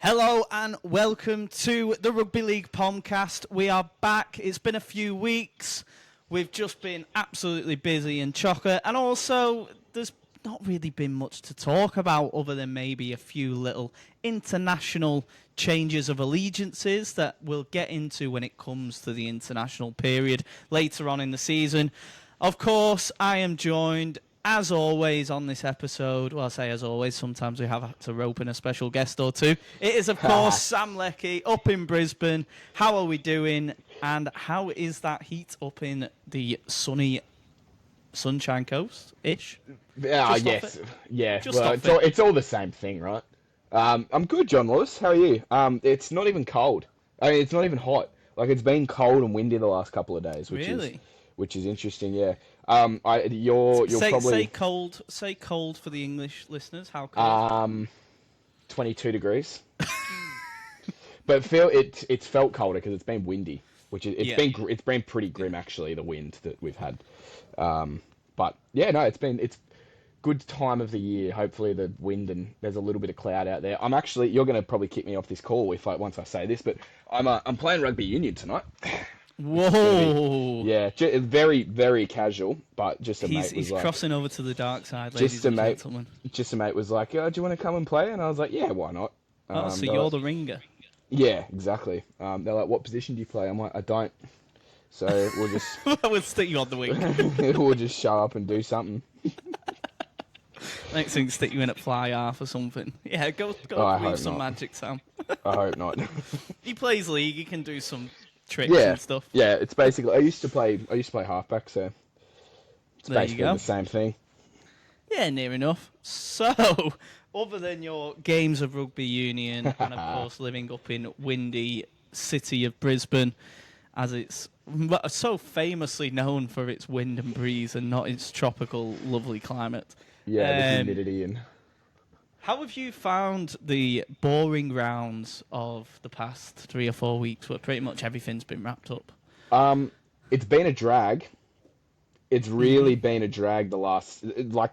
Hello and welcome to the Rugby League Pomcast. We are back. It's been a few weeks. We've just been absolutely busy and chocker, and also there's not really been much to talk about other than maybe a few little international changes of allegiances that we'll get into when it comes to the international period later on in the season. Of course, I am joined as always on this episode. Well, I say as always, sometimes we have to rope in a special guest or two. It is, of course, Sam Leckie up in Brisbane. How are we doing? And how is that heat up in the sunny Sunshine Coast-ish? Yes. Yeah. Well, it's all the same thing, right? I'm good, John Lewis. How are you? It's not even cold. I mean, it's not even hot. Like, it's been cold and windy the last couple of days, which is interesting. Yeah. You're probably say cold for the English listeners. How cold? 22 degrees. But it's felt colder because it's been windy, it's been pretty grim actually, the wind that we've had. But yeah, no, it's good time of the year. Hopefully the wind and there's a little bit of cloud out there. You're going to probably kick me off this call once I say this, but I'm playing rugby union tonight. Whoa! Very, very casual, but just he's crossing over to the dark side, ladies and gentlemen. Just a mate was like, "Oh, do you want to come and play?" And I was like, "Yeah, why not?" So you're the ringer. Yeah, exactly. They're like, "What position do you play?" I'm like, "I don't." So we'll just we'll stick you on the wing. We'll just show up and do something. Next thing, stick you in at fly half or something. Yeah, go do some magic, Sam. I hope not. He plays league. He can do some tricks and stuff. Yeah, it's basically I used to play halfback, so it's basically the same thing. Yeah, near enough. So, other than your games of rugby union and of course living up in windy city of Brisbane, as it's so famously known for its wind and breeze and not its tropical lovely climate. Yeah, the humidity and. How have you found the boring rounds of the past 3 or 4 weeks where pretty much everything's been wrapped up? It's been a drag. It's really been a drag the last, like,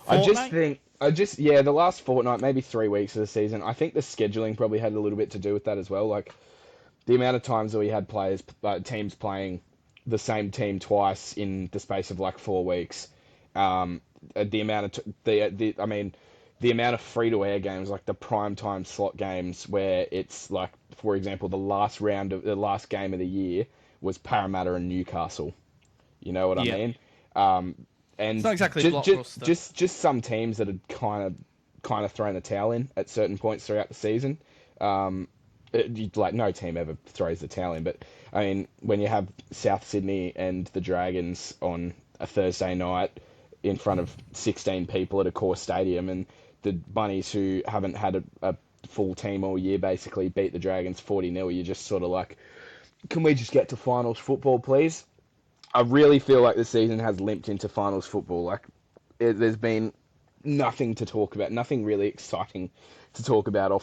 Fortnight? The last fortnight, maybe 3 weeks of the season. I think the scheduling probably had a little bit to do with that as well. Like, the amount of times that we had teams playing the same team twice in the space of like 4 weeks. The amount of the amount of free-to-air games, like the prime-time slot games, where it's like, for example, the last game of the year was Parramatta and Newcastle. You know what I mean? And it's not exactly blockbuster. Just some teams that had kind of thrown the towel in at certain points throughout the season. Like no team ever throws the towel in, but I mean, when you have South Sydney and the Dragons on a Thursday night in front of 16 people at a core stadium, and the Bunnies, who haven't had a full team all year, basically beat the Dragons 40-0, you're just sort of like, can we just get to finals football, please? I really feel like the season has limped into finals football. Like, there's been nothing to talk about, nothing really exciting to talk about on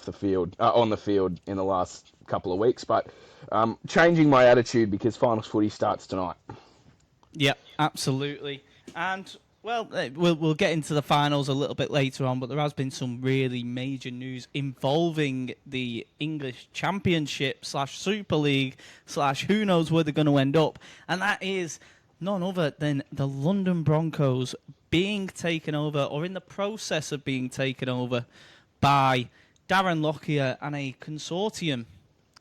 the field in the last couple of weeks. But changing my attitude because finals footy starts tonight. Yeah, absolutely. And well, we'll get into the finals a little bit later on, but there has been some really major news involving the English Championship / Super League / who knows where they're going to end up. And that is none other than the London Broncos being taken over, or in the process of being taken over, by Darren Lockyer and a consortium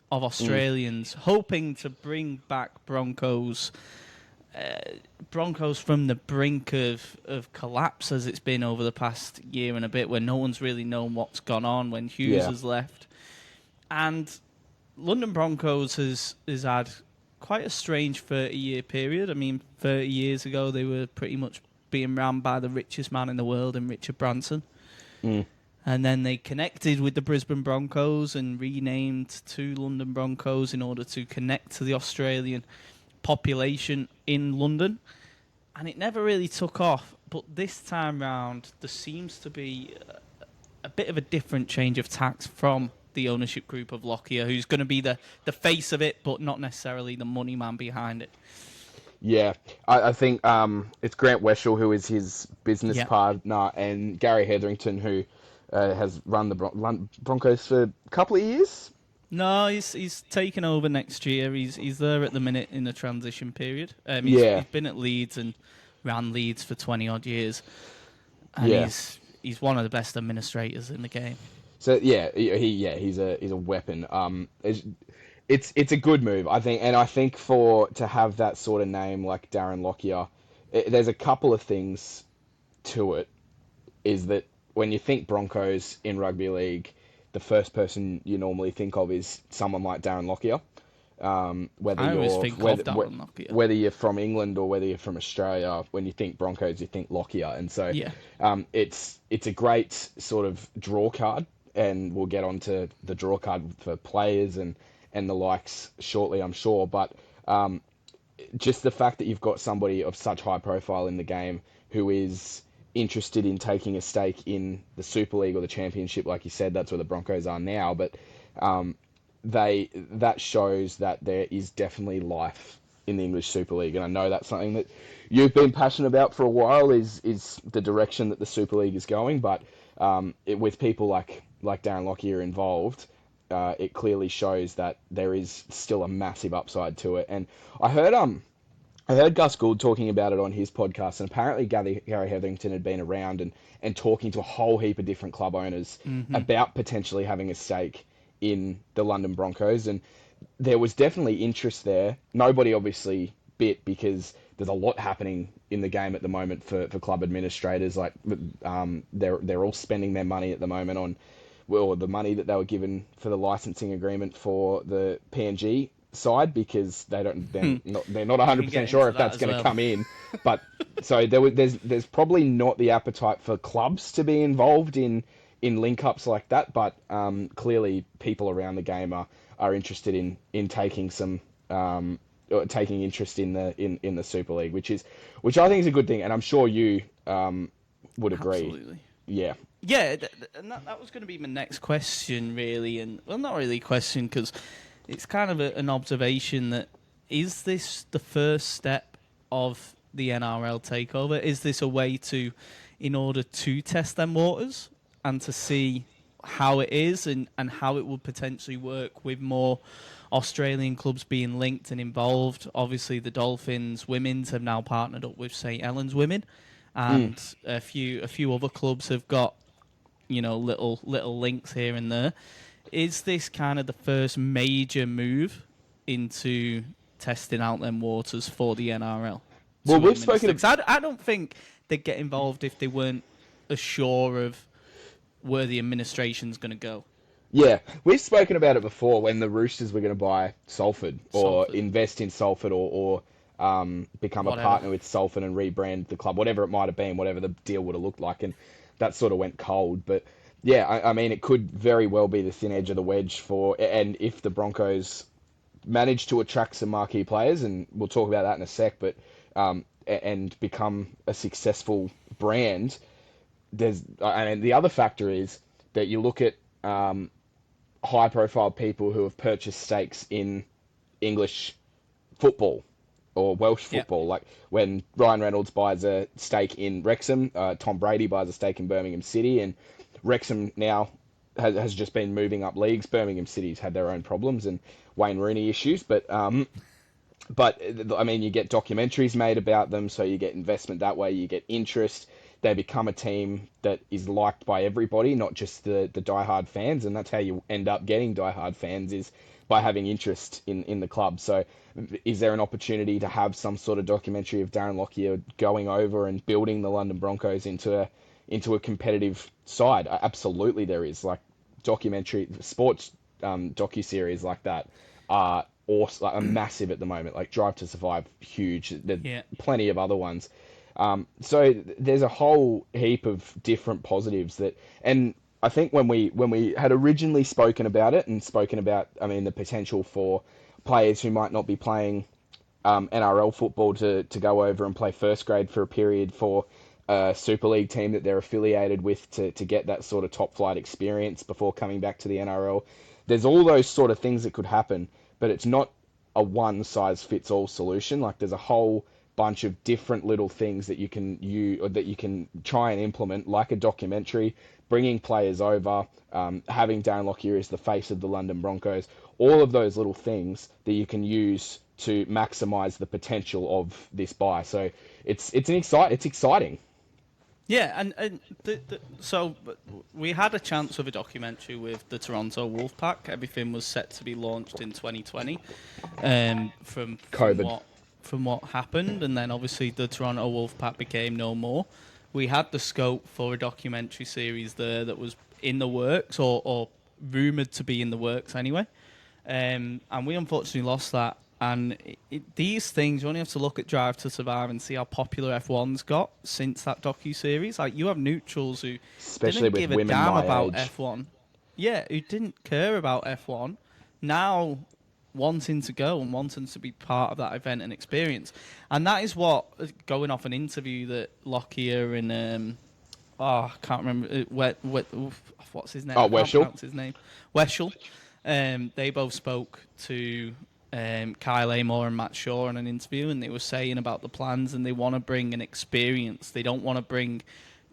of Australians hoping to bring back Broncos from the brink of collapse, as it's been over the past year and a bit, where no one's really known what's gone on when Hughes has left. And London Broncos has had quite a strange 30-year period. I mean, 30 years ago, they were pretty much being ran by the richest man in the world in Richard Branson. And then they connected with the Brisbane Broncos and renamed to London Broncos in order to connect to the Australian population in London. And it never really took off. But this time round, there seems to be a bit of a different change of tack from the ownership group of Lockyer, who's going to be the face of it, but not necessarily the money man behind it. Yeah, I think it's Grant Weschel, who is his business partner, and Gary Hetherington, who has run the Broncos for a couple of years. No, he's taken over next year. He's there at the minute in the transition period. He's Yeah, been at Leeds and ran Leeds for 20 odd years, and yeah. he's one of the best administrators in the game. So yeah, he's a weapon. It's a good move, I think, and I think to have that sort of name like Darren Lockyer, there's a couple of things to it. Is that when you think Broncos in rugby league, the first person you normally think of is someone like Darren Lockyer. Whether I always you're think of Darren Lockyer. whether you're from England or whether you're from Australia, when you think Broncos, you think Lockyer, and so Yeah. it's a great sort of draw card, and we'll get onto the draw card for players and the likes shortly, I'm sure. But just the fact that you've got somebody of such high profile in the game who is interested in taking a stake in the Super League or the Championship, like you said, that's where the Broncos are now. But that shows that there is definitely life in the English Super League, and I know that's something that you've been passionate about for a while. Is the direction that the Super League is going, but with people like Darren Lockyer involved, it clearly shows that there is still a massive upside to it. And I heard Gus Gould talking about it on his podcast, and apparently Gary Hetherington had been around and talking to a whole heap of different club owners about potentially having a stake in the London Broncos, and there was definitely interest there. Nobody obviously bit, because there's a lot happening in the game at the moment for club administrators. Like they're all spending their money at the moment on the money that they were given for the licensing agreement for the PNG side, because they're not 100% sure if that's going to come in. But so there's probably not the appetite for clubs to be involved in link ups like that, but clearly people around the game are interested in taking some taking interest in the Super League, which I think is a good thing, and I'm sure you would agree. Absolutely. Yeah. Yeah, and that was going to be my next question, really, and well, not really a question, because it's kind of an observation that, is this the first step of the NRL takeover? Is this a way to, in order to test them waters and to see how it is and how it would potentially work with more Australian clubs being linked and involved? Obviously, the Dolphins women's have now partnered up with St. Helens women, and a few other clubs have got, little links here and there. Is this kind of the first major move into testing out them waters for the NRL? Well, we've spoken. I don't think they'd get involved if they weren't assured of where the administration's going to go. Yeah, we've spoken about it before when the Roosters were going to buy Salford or invest in Salford or become a partner with Salford and rebrand the club, whatever it might have been, whatever the deal would have looked like, and that sort of went cold. But yeah, I mean, it could very well be the thin edge of the wedge and if the Broncos manage to attract some marquee players, and we'll talk about that in a sec, but and become a successful brand, and the other factor is that you look at high-profile people who have purchased stakes in English football or Welsh football. Like when Ryan Reynolds buys a stake in Wrexham, Tom Brady buys a stake in Birmingham City, and Wrexham now has just been moving up leagues. Birmingham City's had their own problems and Wayne Rooney issues, but I mean, you get documentaries made about them, so you get investment that way, you get interest. They become a team that is liked by everybody, not just the diehard fans, and that's how you end up getting diehard fans, is by having interest in the club. So is there an opportunity to have some sort of documentary of Darren Lockyer going over and building the London Broncos into a competitive side? Absolutely there is. Like documentary, sports docuseries like that are massive at the moment. Like Drive to Survive, huge. There's plenty of other ones. So there's a whole heap of different positives and I think when we had originally spoken about it and spoken about, I mean, the potential for players who might not be playing NRL football to go over and play first grade for a period for a Super League team that they're affiliated with to get that sort of top flight experience before coming back to the NRL. There's all those sort of things that could happen, but it's not a one size fits all solution. Like there's a whole bunch of different little things that you can try and implement, like a documentary, bringing players over, having Darren Lockyer as the face of the London Broncos, all of those little things that you can use to maximise the potential of this buy. So it's exciting. Yeah, and so we had a chance of a documentary with the Toronto Wolfpack. Everything was set to be launched in 2020, from COVID. from what happened, and then obviously the Toronto Wolfpack became no more. We had the scope for a documentary series there that was in the works, or rumoured to be in the works anyway, and we unfortunately lost that. And these things, you only have to look at Drive to Survive and see how popular F1's got since that docu-series. Like, you have neutrals who Especially didn't with give a women damn my about age. F1. Yeah, who didn't care about F1, now wanting to go and wanting to be part of that event and experience. And that is what, going off an interview that Lockyer and, I can't remember, what's his name? Oh, I can't Weshel. pronounce his name. Weshel. They both spoke to Kyle Amor and Matt Shaw in an interview, and they were saying about the plans, and they want to bring an experience. They don't want to bring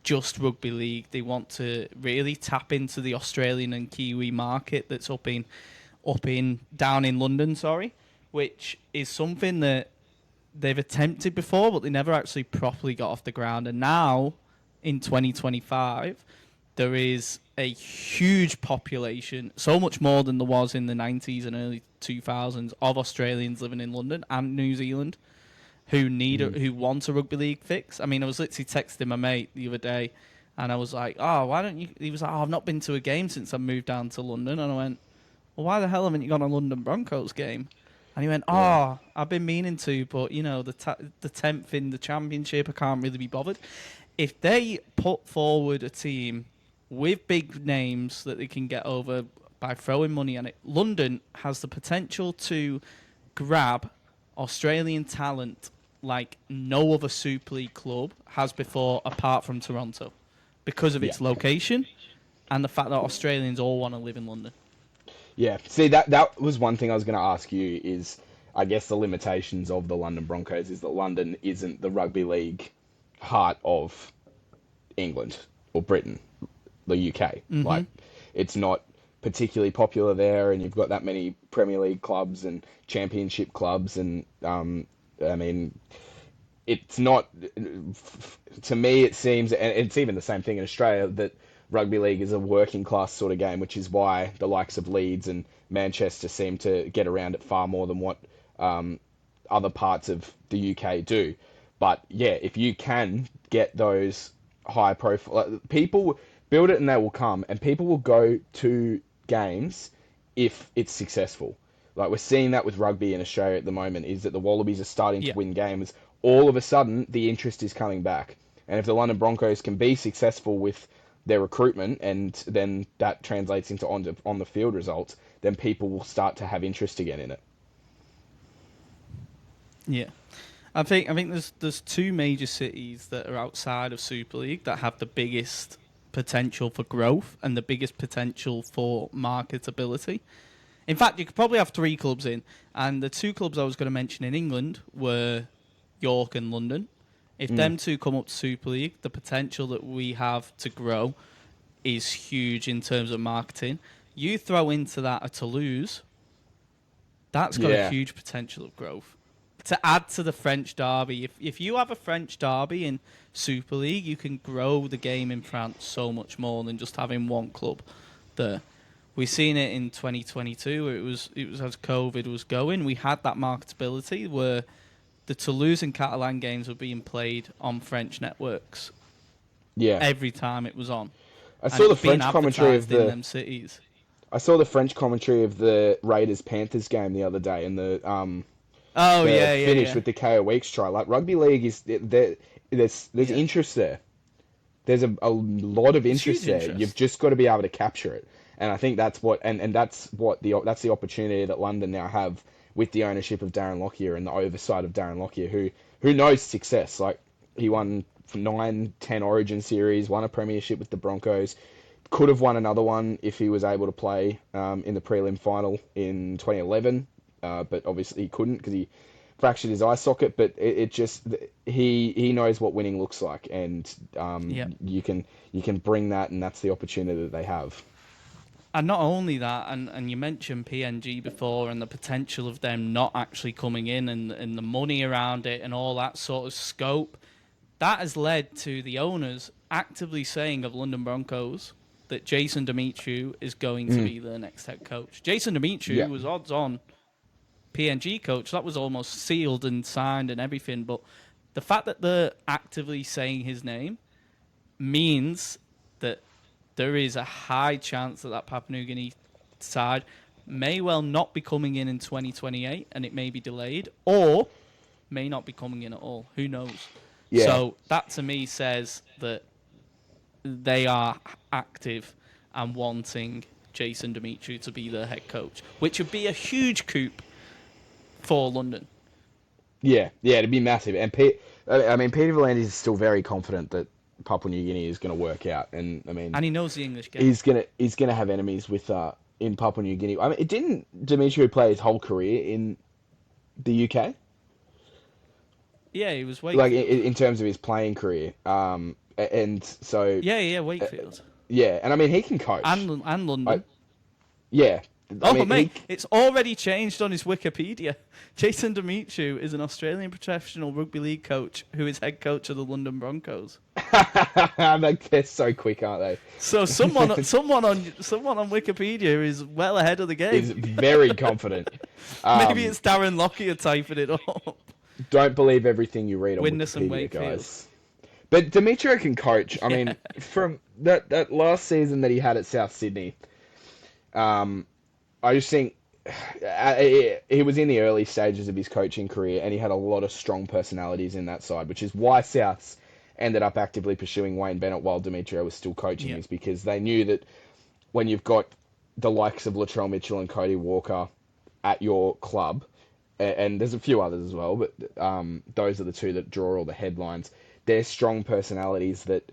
just rugby league. They want to really tap into the Australian and Kiwi market that's down in London, which is something that they've attempted before, but they never actually properly got off the ground. And now, in 2025, there is a huge population, so much more than there was in the 90s and early 2000s, of Australians living in London and New Zealand who who want a rugby league fix. I mean, I was literally texting my mate the other day, and I was like, "Oh, why don't you?" He was like, "Oh, I've not been to a game since I moved down to London," and I went, "Well, why the hell haven't you gone to a London Broncos game?" And he went, "Oh, I've been meaning to, but the 10th in the championship, I can't really be bothered." If they put forward a team with big names that they can get over by throwing money on it, London has the potential to grab Australian talent like no other Super League club has before, apart from Toronto, because of its location and the fact that Australians all want to live in London. Yeah. See, that was one thing I was going to ask you is, I guess the limitations of the London Broncos is that London isn't the rugby league heart of England or Britain, the UK. Like, it's not particularly popular there, and you've got that many Premier League clubs and Championship clubs, and I mean, it's not. To me, it seems, and it's even the same thing in Australia, that rugby league is a working class sort of game, which is why the likes of Leeds and Manchester seem to get around it far more than what other parts of the UK do. But yeah, if you can get those high profile people, build it and they will come, and people will go to games if it's successful. Like, we're seeing that with rugby in Australia at the moment, is that the Wallabies are starting to win games. All of a sudden, the interest is coming back. And if the London Broncos can be successful with their recruitment, and then that translates into on the field results, then people will start to have interest again in it. Yeah. I think there's two major cities that are outside of Super League that have the biggest potential for growth and the biggest potential for marketability. In fact, you could probably have three clubs in, and the two clubs I was going to mention in England were York and London. If them two come up to Super League, the potential that we have to grow is huge in terms of marketing. You throw into that a Toulouse, that's got a huge potential of growth. To add to the French derby, if you have a French derby in Super League, you can grow the game in France so much more than just having one club there. We've seen it in 2022, where it was as COVID was going. We had that marketability where the Toulouse and Catalan games were being played on French networks. Yeah, Every time it was on. I And saw it the was being French commentary of advertised in the. them cities. I saw the French commentary of the Raiders Panthers game the other day, and Oh, the yeah. finish with the KO Weeks try. Like, rugby league is there's interest there. There's a lot of It's interest huge there. You've interest. just got to be able to capture it, and I think that's what that's the opportunity that London now have with the ownership of Darren Lockyer and the oversight of Darren Lockyer, who knows success. Like, he won 9-10 Origin series, won a premiership with the Broncos, could have won another one if he was able to play in the prelim final in 2011, but obviously he couldn't because he fractured his eye socket, but it just he knows what winning looks like, and Yeah. you can bring that, and that's the opportunity that they have. And not only that, and you mentioned PNG before and the potential of them not actually coming in and the money around it and all that sort of scope, that has led to the owners actively saying of London Broncos that Jason Demetriou is going to be their next head coach. Jason Yeah, Demetriou was odds on PNG coach. That was almost sealed and signed and everything. But the fact that they're actively saying his name means that there is a high chance that Papua New Guinea side may well not be coming in 2028 and it may be delayed, or may not be coming in at all. Who knows? yeah, So that to me says that they are active and wanting Jason Demetriou to be their head coach, which would be a huge coup for London. yeah. It'd be massive. And I mean, Peter V'landys is still very confident that Papua New Guinea is going to work out, and I mean, And he knows the English game. he's gonna have enemies with in Papua New Guinea. I mean, didn't Demetriou play his whole career in the UK? Yeah, he was Like Wakefield. in terms of his playing career, and so Yeah, Wakefield. yeah, and I mean he can coach. And I, London. yeah, I Oh, mean mate, it's already changed on his Wikipedia. Jason Demetriou is an Australian professional rugby league coach who is head coach of the London Broncos. they're so quick, aren't they? So someone on Wikipedia is well ahead of the game. Is very confident. Maybe it's Darren Lockyer typing it up. Don't believe everything you read on Witness and Wikipedia, Wakefield. guys. But Demetriou can coach. I mean, from that last season that he had at South Sydney, I just think he was in the early stages of his coaching career, and he had a lot of strong personalities in that side, which is why Souths ended up actively pursuing Wayne Bennett while Demetriou was still coaching, is because they knew that when you've got the likes of Latrell Mitchell and Cody Walker at your club, and there's a few others as well, but those are the two that draw all the headlines. They're strong personalities that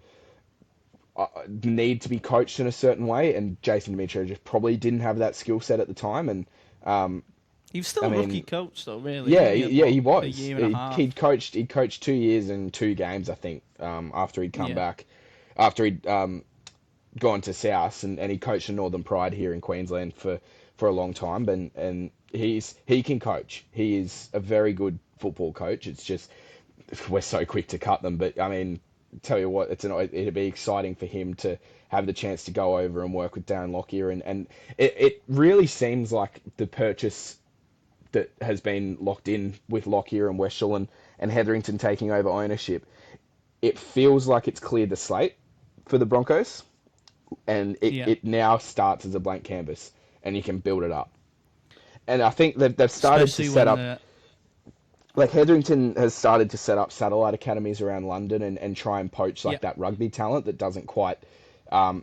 need to be coached in a certain way, and Jason Demetriou just probably didn't have that skill set at the time. And He was still a rookie coach, though, really. he was. A year and a half. He'd coached 2 years and 2 games, I think, after he'd come back, after he'd gone to South, and he coached in Northern Pride here in Queensland for a long time, and he can coach. He is a very good football coach. It's just we're so quick to cut them, but I mean, tell you what, it'd be exciting for him to have the chance to go over and work with Darren Lockyer, and it really seems like the purchase that has been locked in with Lockyer and Weshel and Hetherington taking over ownership. It feels like it's cleared the slate for the Broncos, and it now starts as a blank canvas, and you can build it up. And I think they've started to set up. Like Hetherington has started to set up satellite academies around London and try and poach that rugby talent that doesn't quite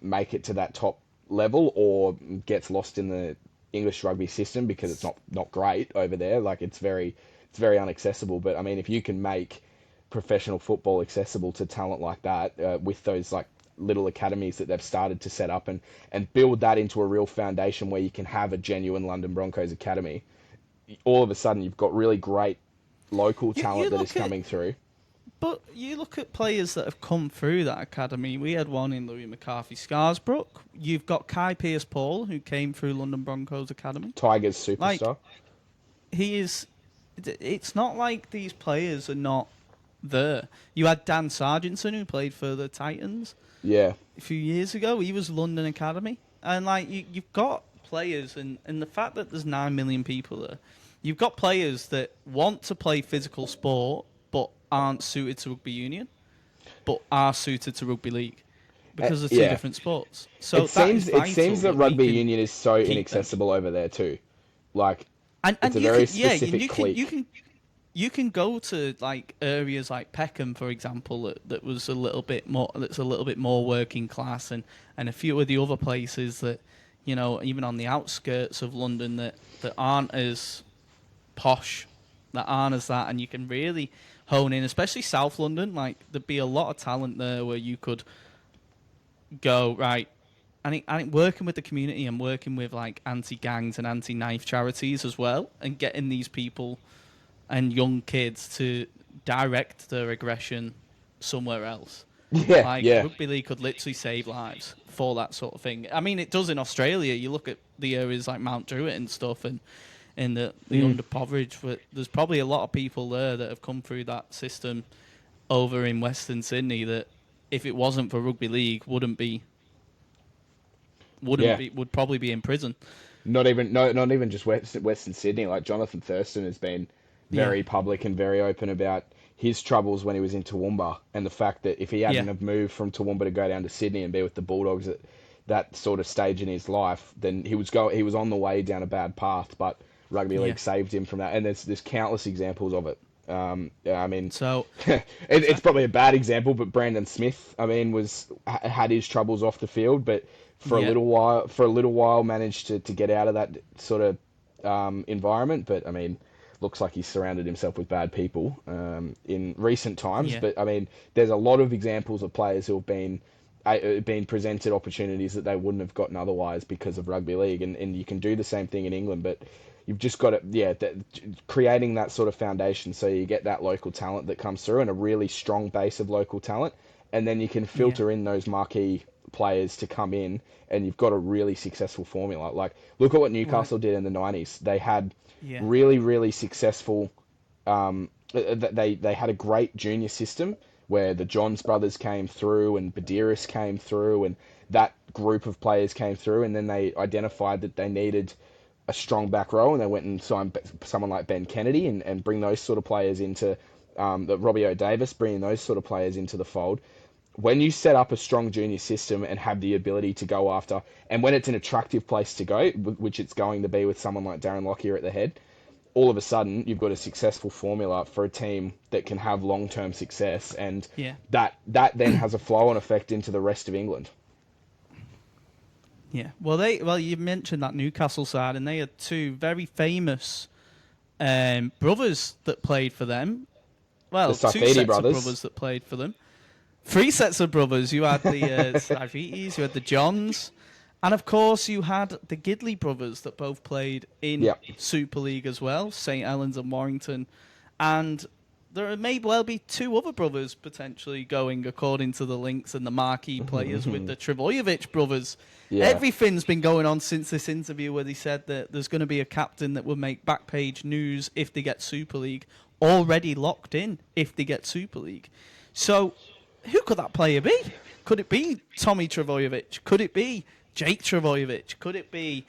make it to that top level or gets lost in the English rugby system because it's not great over there. Like it's very inaccessible. But I mean, if you can make professional football accessible to talent like that with those like little academies that they've started to set up and build that into a real foundation where you can have a genuine London Broncos academy, all of a sudden you've got really great local talent that is coming through. But you look at players that have come through that academy. We had one in Louis McCarthy-Scarsbrook. You've got Kai Pearce-Paul, who came through London Broncos Academy. Tigers superstar. He is... It's not like these players are not there. You had Dan Sargentson, who played for the Titans a few years ago. He was London Academy. And you've got players, and the fact that there's 9 million people there, you've got players that want to play physical sport but aren't suited to rugby union, but are suited to rugby league because they're two different sports. So it seems that rugby union is so inaccessible over there too. Like, it's a very specific clique. You can go to like areas like Peckham, for example, that's a little bit more working class, and a few of the other places that, you know, even on the outskirts of London that aren't as posh, that aren't as that, and you can really hone in, especially South London. Like, there'd be a lot of talent there where you could go, right, and working with the community and working with like anti-gangs and anti-knife charities as well, and getting these people and young kids to direct their aggression somewhere else. Yeah, Like, yeah. rugby league could literally save lives for that sort of thing. I mean, it does in Australia. You look at the areas like Mount Druitt and stuff, and in the underprivileged, but there's probably a lot of people there that have come through that system over in Western Sydney that, if it wasn't for rugby league, would probably be in prison. Not even just Western Sydney. Like Jonathan Thurston has been very public and very open about his troubles when he was in Toowoomba, and the fact that if he hadn't have moved from Toowoomba to go down to Sydney and be with the Bulldogs at that sort of stage in his life, then he was on the way down a bad path. But rugby league saved him from that, and there's countless examples of it. I mean, So it's probably a bad example, but Brandon Smith, I mean, had his troubles off the field, but for a little while managed to get out of that sort of environment. But I mean, looks like he's surrounded himself with bad people in recent times. But I mean, there's a lot of examples of players who have been presented opportunities that they wouldn't have gotten otherwise because of rugby league, and you can do the same thing in England, but you've just got to, creating that sort of foundation so you get that local talent that comes through and a really strong base of local talent, and then you can filter in those marquee players to come in, and you've got a really successful formula. Like, look at what Newcastle did in the 90s. They had really, really successful, they had a great junior system where the Johns brothers came through and Badiris came through, and that group of players came through, and then they identified that they needed a strong back row, and they went and signed someone like Ben Kennedy and bring those sort of players into Robbie O'Davis, bringing those sort of players into the fold. When you set up a strong junior system and have the ability to go after, and when it's an attractive place to go, which it's going to be with someone like Darren Lockyer at the head, all of a sudden you've got a successful formula for a team that can have long-term success, and that then has a flow-on effect into the rest of England. Yeah, well, you mentioned that Newcastle side, and they had two very famous brothers that played for them. Well, the two sets brothers. of brothers that played for them. Three sets of brothers. You had the Savitis, you had the Johns, and of course you had the Gidley brothers that both played in Super League as well, St Helens and Warrington, and there may well be two other brothers potentially going, according to the links and the marquee players, with the Trbojevic brothers. Yeah. Everything's been going on since this interview where they said that there's going to be a captain that will make back page news if they get Super League, already locked in if they get Super League. So who could that player be? Could it be Tommy Trbojevic? Could it be Jake Trbojevic? Could it be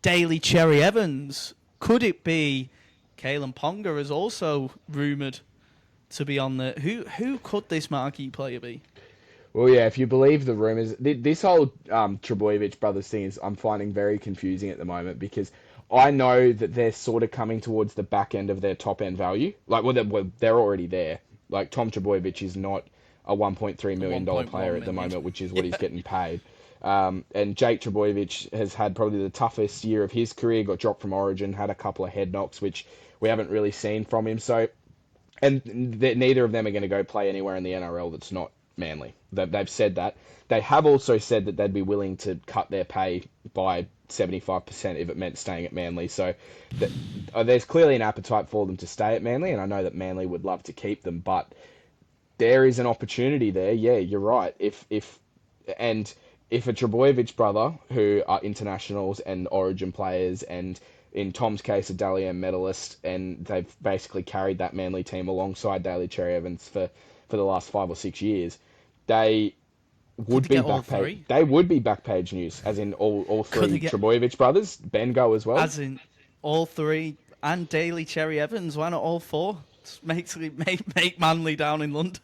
Daly Cherry Evans? Could it be Kalen Ponga is also rumoured to be on the... Who could this marquee player be? Well, yeah, if you believe the rumours, this whole Trbojevic brothers thing I'm finding very confusing at the moment, because I know that they're sort of coming towards the back end of their top end value. Like, they're already there. Like, Tom Trbojevic is not a $1.3 million player at the moment, which is what he's getting paid. And Jake Trbojevic has had probably the toughest year of his career, got dropped from Origin, had a couple of head knocks, which we haven't really seen from him. So, and neither of them are going to go play anywhere in the NRL that's not Manly. They've said that. They have also said that they'd be willing to cut their pay by 75% if it meant staying at Manly. So there's clearly an appetite for them to stay at Manly, and I know that Manly would love to keep them, but there is an opportunity there. Yeah, you're right. If a Trbojevic brother, who are internationals and Origin players, and in Tom's case, a Dally M medalist, and they've basically carried that Manly team alongside Daly Cherry Evans for the last 5 or 6 years, they would be back page. They would be back page news, as in all three Trbojevic brothers. Ben go as well, as in all three, and Daly Cherry Evans. Why not all four? Make Manly down in London.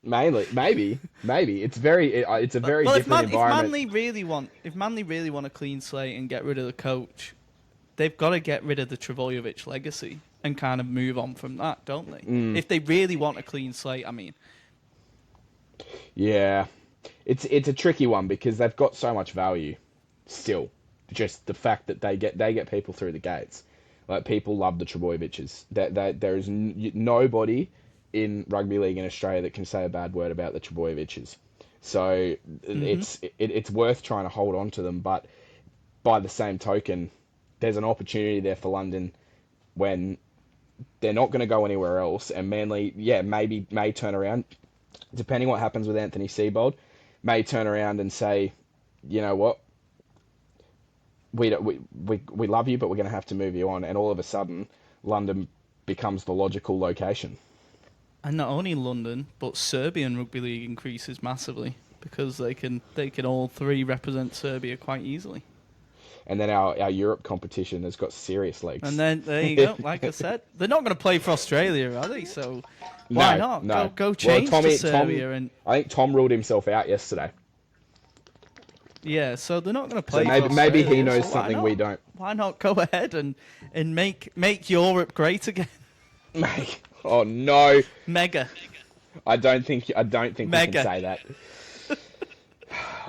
Maybe it's a very different environment. If Manly really want a clean slate and get rid of the coach, they've got to get rid of the Trbojevic legacy and kind of move on from that, don't they? If they really want a clean slate, I mean. Yeah, it's a tricky one because they've got so much value still. Just the fact that they get people through the gates. Like, people love the Trbojevics. There is nobody in rugby league in Australia that can say a bad word about the Trbojevics. So it's worth trying to hold on to them, but by the same token, there's an opportunity there for London when they're not going to go anywhere else. And Manly, maybe may turn around, depending what happens with Anthony Seibold, may turn around and say, you know what, we love you, but we're going to have to move you on. And all of a sudden, London becomes the logical location. And not only London, but Serbian rugby league increases massively because they can all three represent Serbia quite easily. And then our Europe competition has got serious legs. And then there you go. Like I said, they're not going to play for Australia, are they? So why not? No. Go change to Serbia. And I think Tom ruled himself out yesterday. yeah, so they're not going to play. So maybe he knows something we don't. Why not go ahead and make Europe great again? Make. Oh no. Mega. I don't think Mega. We can say that.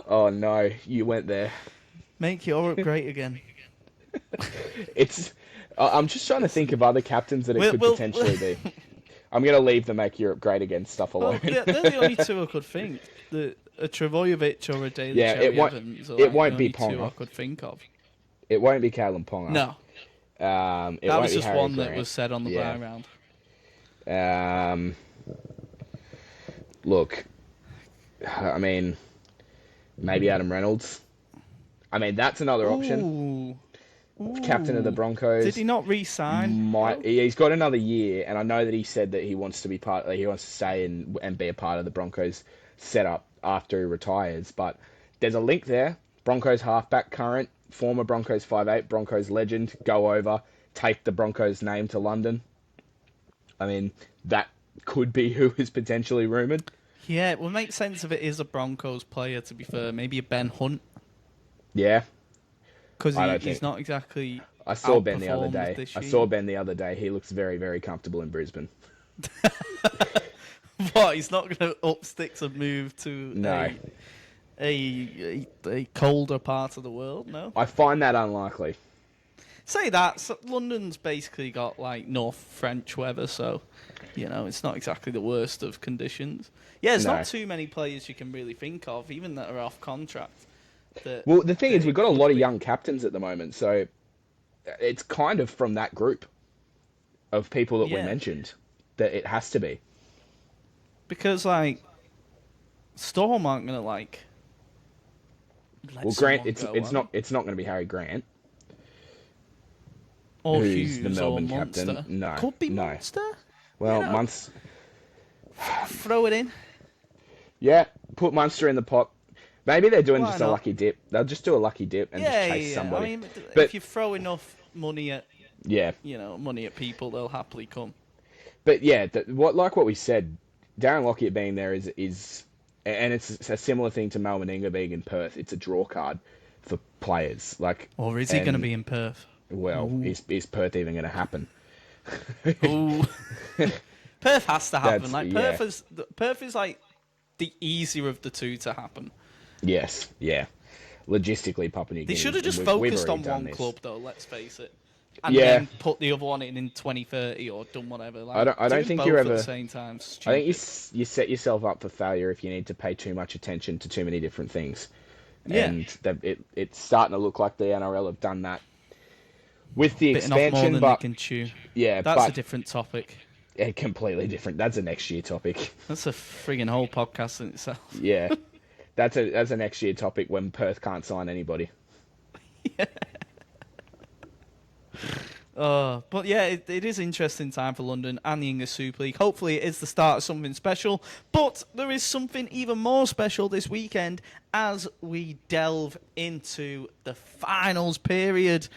Oh no, you went there. Make Europe great again. I'm just trying to think of other captains that it could potentially be. I'm going to leave the Make Europe Great Again stuff alone. Well, they're the only two I could think. A Travojevic or a Daly Evans. It won't be Ponga. Two I could think of. It won't be Caleb Ponga. No. That was just Harry one Grant. that was said on the background. Look, I mean, maybe Adam Reynolds. I mean, that's another option. Ooh. Captain of the Broncos. Did he not re-sign? He's got another year, and I know that he said that he wants to be he wants to stay and be a part of the Broncos setup after he retires. But there's a link there. Broncos halfback current, former Broncos 5'8", Broncos legend, go over, take the Broncos name to London. I mean, that could be who is potentially rumoured. Yeah, it will make sense if it is a Broncos player, to be fair. Maybe a Ben Hunt. Yeah. Because he's not exactly. I saw Ben the other day. He looks very, very comfortable in Brisbane. What? He's not going to up sticks and move to a colder part of the world? No. I find that unlikely. Say that. So London's basically got like North French weather, so it's not exactly the worst of conditions. Yeah, there's not too many players you can really think of, even that are off contract. Well, the thing is, we've got a lot of young captains at the moment, so it's kind of from that group of people that we mentioned that it has to be. Because, Storm aren't going to, well, Grant, it's not going to be Harry Grant. Or who's Hughes the Melbourne or captain. Munster. No. Could be Munster? Well, Munster... Throw it in. Yeah, put Munster in the pot. Maybe they're doing a lucky dip. They'll just do a lucky dip and just chase somebody. I mean, but if you throw enough money at money at people, they'll happily come. But yeah, what we said, Darren Lockyer being there is and it's a similar thing to Mal Meninga being in Perth. It's a draw card for players. Or is he going to be in Perth? Well, is Perth even going to happen? Ooh. Perth has to happen. Perth is like the easier of the two to happen. Yes, yeah. Logistically, Papua New Guinea. They should have just focused on one club, though. Let's face it, and then put the other one in 2030 or done whatever. I don't think you're ever at the same time. I think you set yourself up for failure if you need to pay too much attention to too many different things. Yeah. And it's starting to look like the NRL have done that with the expansion, off more than they can chew. Yeah, that's a different topic. Yeah, completely different. That's a next year topic. That's a friggin' whole podcast in itself. Yeah. That's a next year topic when Perth can't sign anybody. Yeah. But yeah, it is interesting time for London and the English Super League. Hopefully it is the start of something special. But there is something even more special this weekend as we delve into the finals period.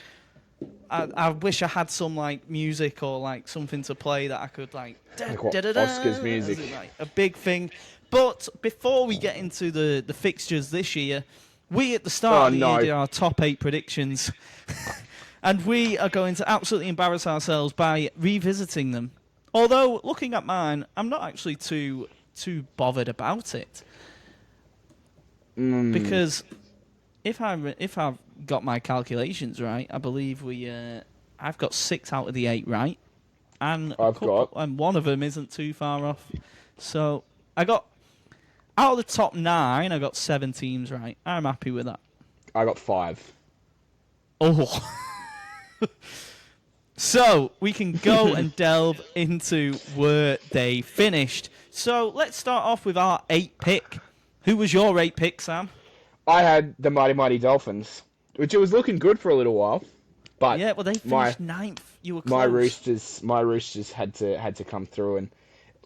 I wish I had some music or something to play that I could Oscars music. A big thing. But before we get into the fixtures this year, we at the start of the year did our top 8 predictions. And we are going to absolutely embarrass ourselves by revisiting them. Although, looking at mine, I'm not actually too bothered about it. Because if I've got my calculations right, I believe I've got 6 out of the 8 right. And and one of them isn't too far off. So I got... Out of the top 9, I got 7 teams right. I'm happy with that. I got 5. Oh. So we can go and delve into where they finished. So let's start off with our 8 pick. Who was your 8 pick, Sam? I had the Mighty Mighty Dolphins, which it was looking good for a little while. But yeah, well, they finished 9th. You were close. My Roosters had to come through, and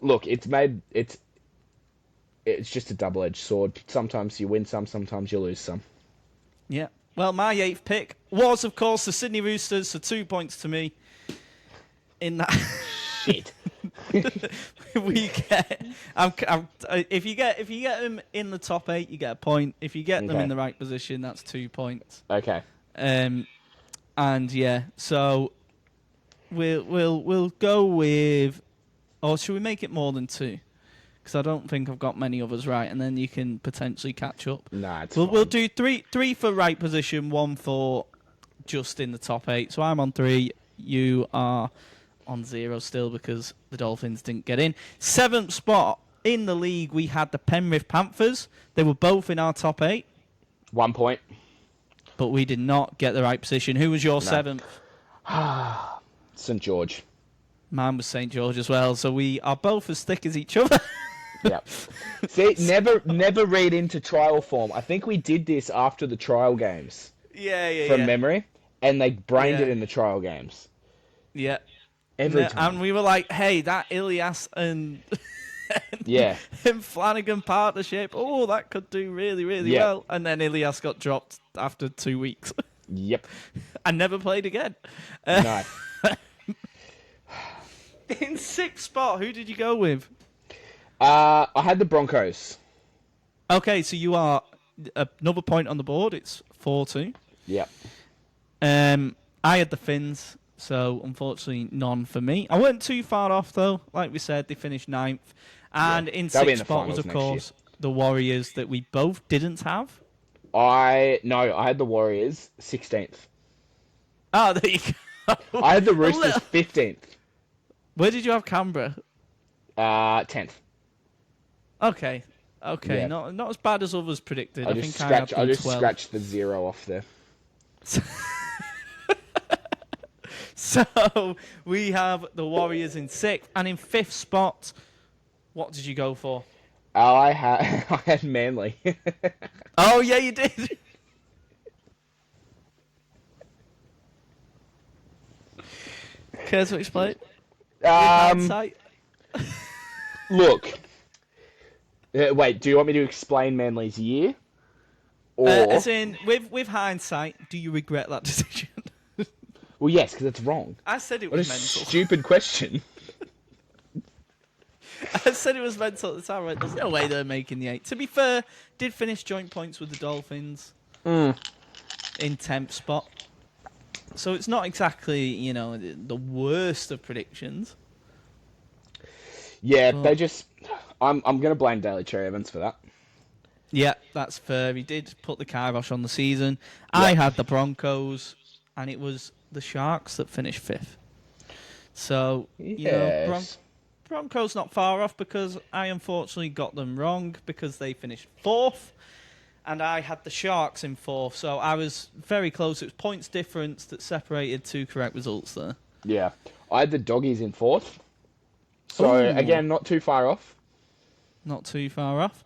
look, it's just a double-edged sword. Sometimes you win some, sometimes you lose some. Yeah. Well, my 8th pick was, of course, the Sydney Roosters, so 2 points to me. In that shit, we get. If you get them in the top 8, you get a point. If you get them in the right position, that's 2 points. Okay. And yeah, so we'll go with, or should we make it more than 2? Because I don't think I've got many others right, and then you can potentially catch up. Nah, it's we'll do three for right position, 1 for just in the top 8. So I'm on 3. You are on 0 still because the Dolphins didn't get in. 7th spot in the league, we had the Penrith Panthers. They were both in our top 8. 1 point. But we did not get the right position. Who was your 7th? St. George. Mine was St. George as well. So we are both as thick as each other. Yep. See, never read into trial form. I think we did this after the trial games. From memory. And they brained it in the trial games. Yeah. Every time. And we were like, hey, that Ilias and Flanagan partnership, that could do really, really well. And then Ilias got dropped after 2 weeks. Yep. And never played again. No. In 6th spot, who did you go with? I had the Broncos. Okay, so you are another point on the board. It's 4-2. Yep. I had the Finns, so unfortunately none for me. I wasn't too far off, though. Like we said, they finished 9th. And in 6th spot was, of course, the Warriors that we both didn't have. I had the Warriors 16th. Oh, there you go. I had the Roosters 15th. Where did you have Canberra? 10th. Okay. Yeah. Not as bad as others predicted. I just scratched the 0 off there. So we have the Warriors in 6th, and in 5th spot, what did you go for? I had Manly. Oh yeah, you did. Care to explain? Look. Wait, do you want me to explain Manly's year? Or as in, with hindsight, do you regret that decision? Well, yes, because it's wrong. I said it was mental. Stupid question. I said it was mental at the time. Right? There's no way they're making the 8. To be fair, did finish joint points with the Dolphins in 10th spot. So it's not exactly, the worst of predictions. Yeah, they just... I'm going to blame Daly Cherry Evans for that. Yeah, that's fair. He did put the kibosh on the season. Yeah. I had the Broncos, and it was the Sharks that finished 5th. So, Broncos not far off because I unfortunately got them wrong because they finished 4th. And I had the Sharks in 4th, so I was very close. It was points difference that separated 2 correct results there. Yeah. I had the Doggies in 4th. So, again, not too far off. Not too far off.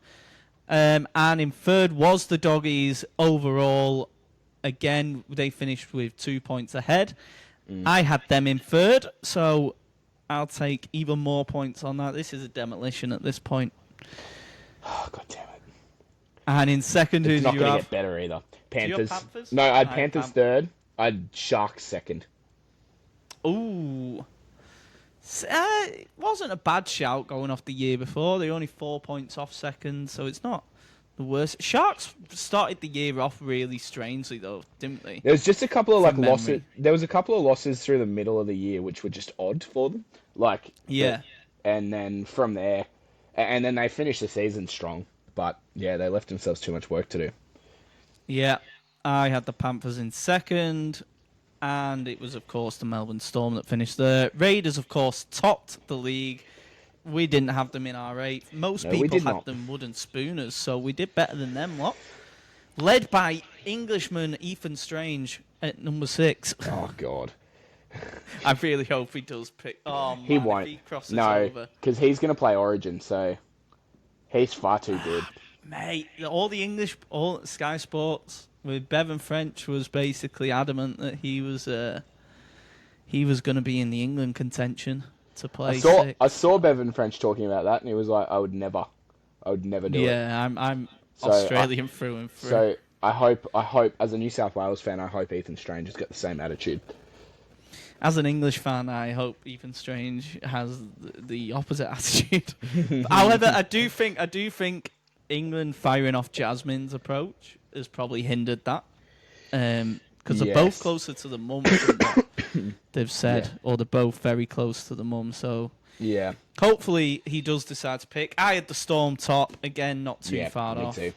And in 3rd was the Doggies overall. Again, they finished with 2 points ahead. I had them in 3rd, so I'll take even more points on that. This is a demolition at this point. Oh, God damn it. And in 2nd, who did you have? It's not going to get better either. Panthers. Panthers? No, I had Panthers 3rd. I had Sharks 2nd. Ooh. It wasn't a bad shout going off the year before. They're only 4 points off 2nd, so it's not the worst. Sharks started the year off really strangely, though, didn't they? There was just a couple of losses. There was a couple of losses through the middle of the year, which were just odd for them. And then from there, and then they finished the season strong. But yeah, they left themselves too much work to do. Yeah, I had the Panthers in 2nd. And it was, of course, the Melbourne Storm that finished there. Raiders, of course, topped the league. We didn't have them in our 8th. Most people had them wooden spooners, so we did better than them lot. Led by Englishman Ethan Strange at number 6. Oh, God. I really hope he does pick. Oh man, He won't. if he crosses No, over, because he's going to play Origin, so he's far too good. mate. All Sky Sports with Bevan French was basically adamant that he was going to be in the England contention to play six. I saw Bevan French talking about that, and he was like, I would never do it. Yeah, I'm Australian through and through. So I hope, as a New South Wales fan, I hope Ethan Strange has got the same attitude. As an English fan, I hope Ethan Strange has the opposite attitude. However, I do think England firing off Jasmine's approach has probably hindered that. Because they're both closer to the mum than what they've said, or they're both very close to the mum. So yeah, hopefully he does decide to pick. I had the Storm top again, not too far off. Me too.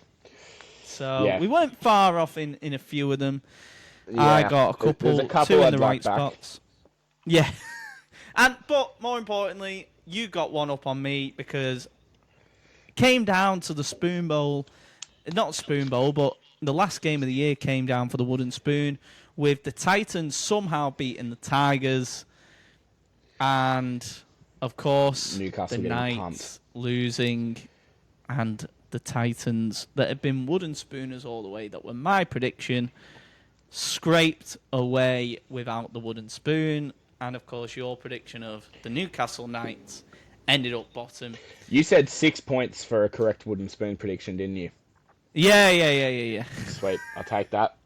So we weren't far off in a few of them. Yeah. I got a couple two in the right spots. Yeah. But more importantly, you got one up on me because it came down to the Spoon Bowl. Not Spoon Bowl, but the last game of the year came down for the Wooden Spoon with the Titans somehow beating the Tigers. And, of course, Newcastle the Knights losing and the Titans that had been Wooden Spooners all the way, that were my prediction, scraped away without the Wooden Spoon. And, of course, your prediction of the Newcastle Knights ended up bottom. You said 6 points for a correct Wooden Spoon prediction, didn't you? Yeah. Sweet, I'll take that.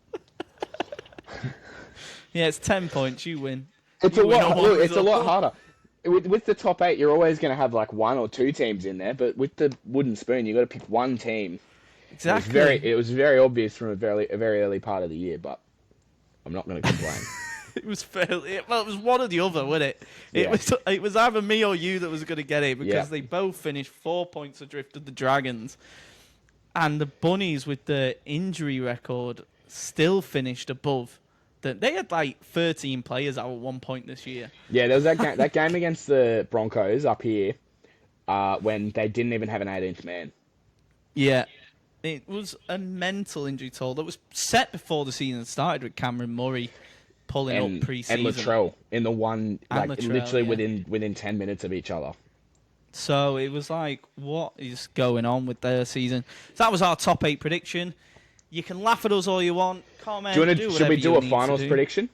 Yeah, it's 10 points. You win. It's a lot harder. With the top 8, you're always going to have like 1 or 2 teams in there, but with the Wooden Spoon, you got to pick one team. Exactly. It was very obvious from a very early part of the year, but I'm not going to complain. It was fairly well. It was one or the other, wasn't it? It was either me or you that was going to get it because they both finished 4 points adrift of the Dragons, and the Bunnies with the injury record still finished above. They had like 13 players out at one point this year. Yeah, there was that game against the Broncos up here when they didn't even have an 18th man. Yeah. It was a mental injury toll that was set before the season started with Cameron Murray pulling up pre-season. And Latrell in the one, literally within 10 minutes of each other. So it was like, what is going on with their season? So that was our top 8 prediction. You can laugh at us all you want. Comment. Should we do a finals prediction?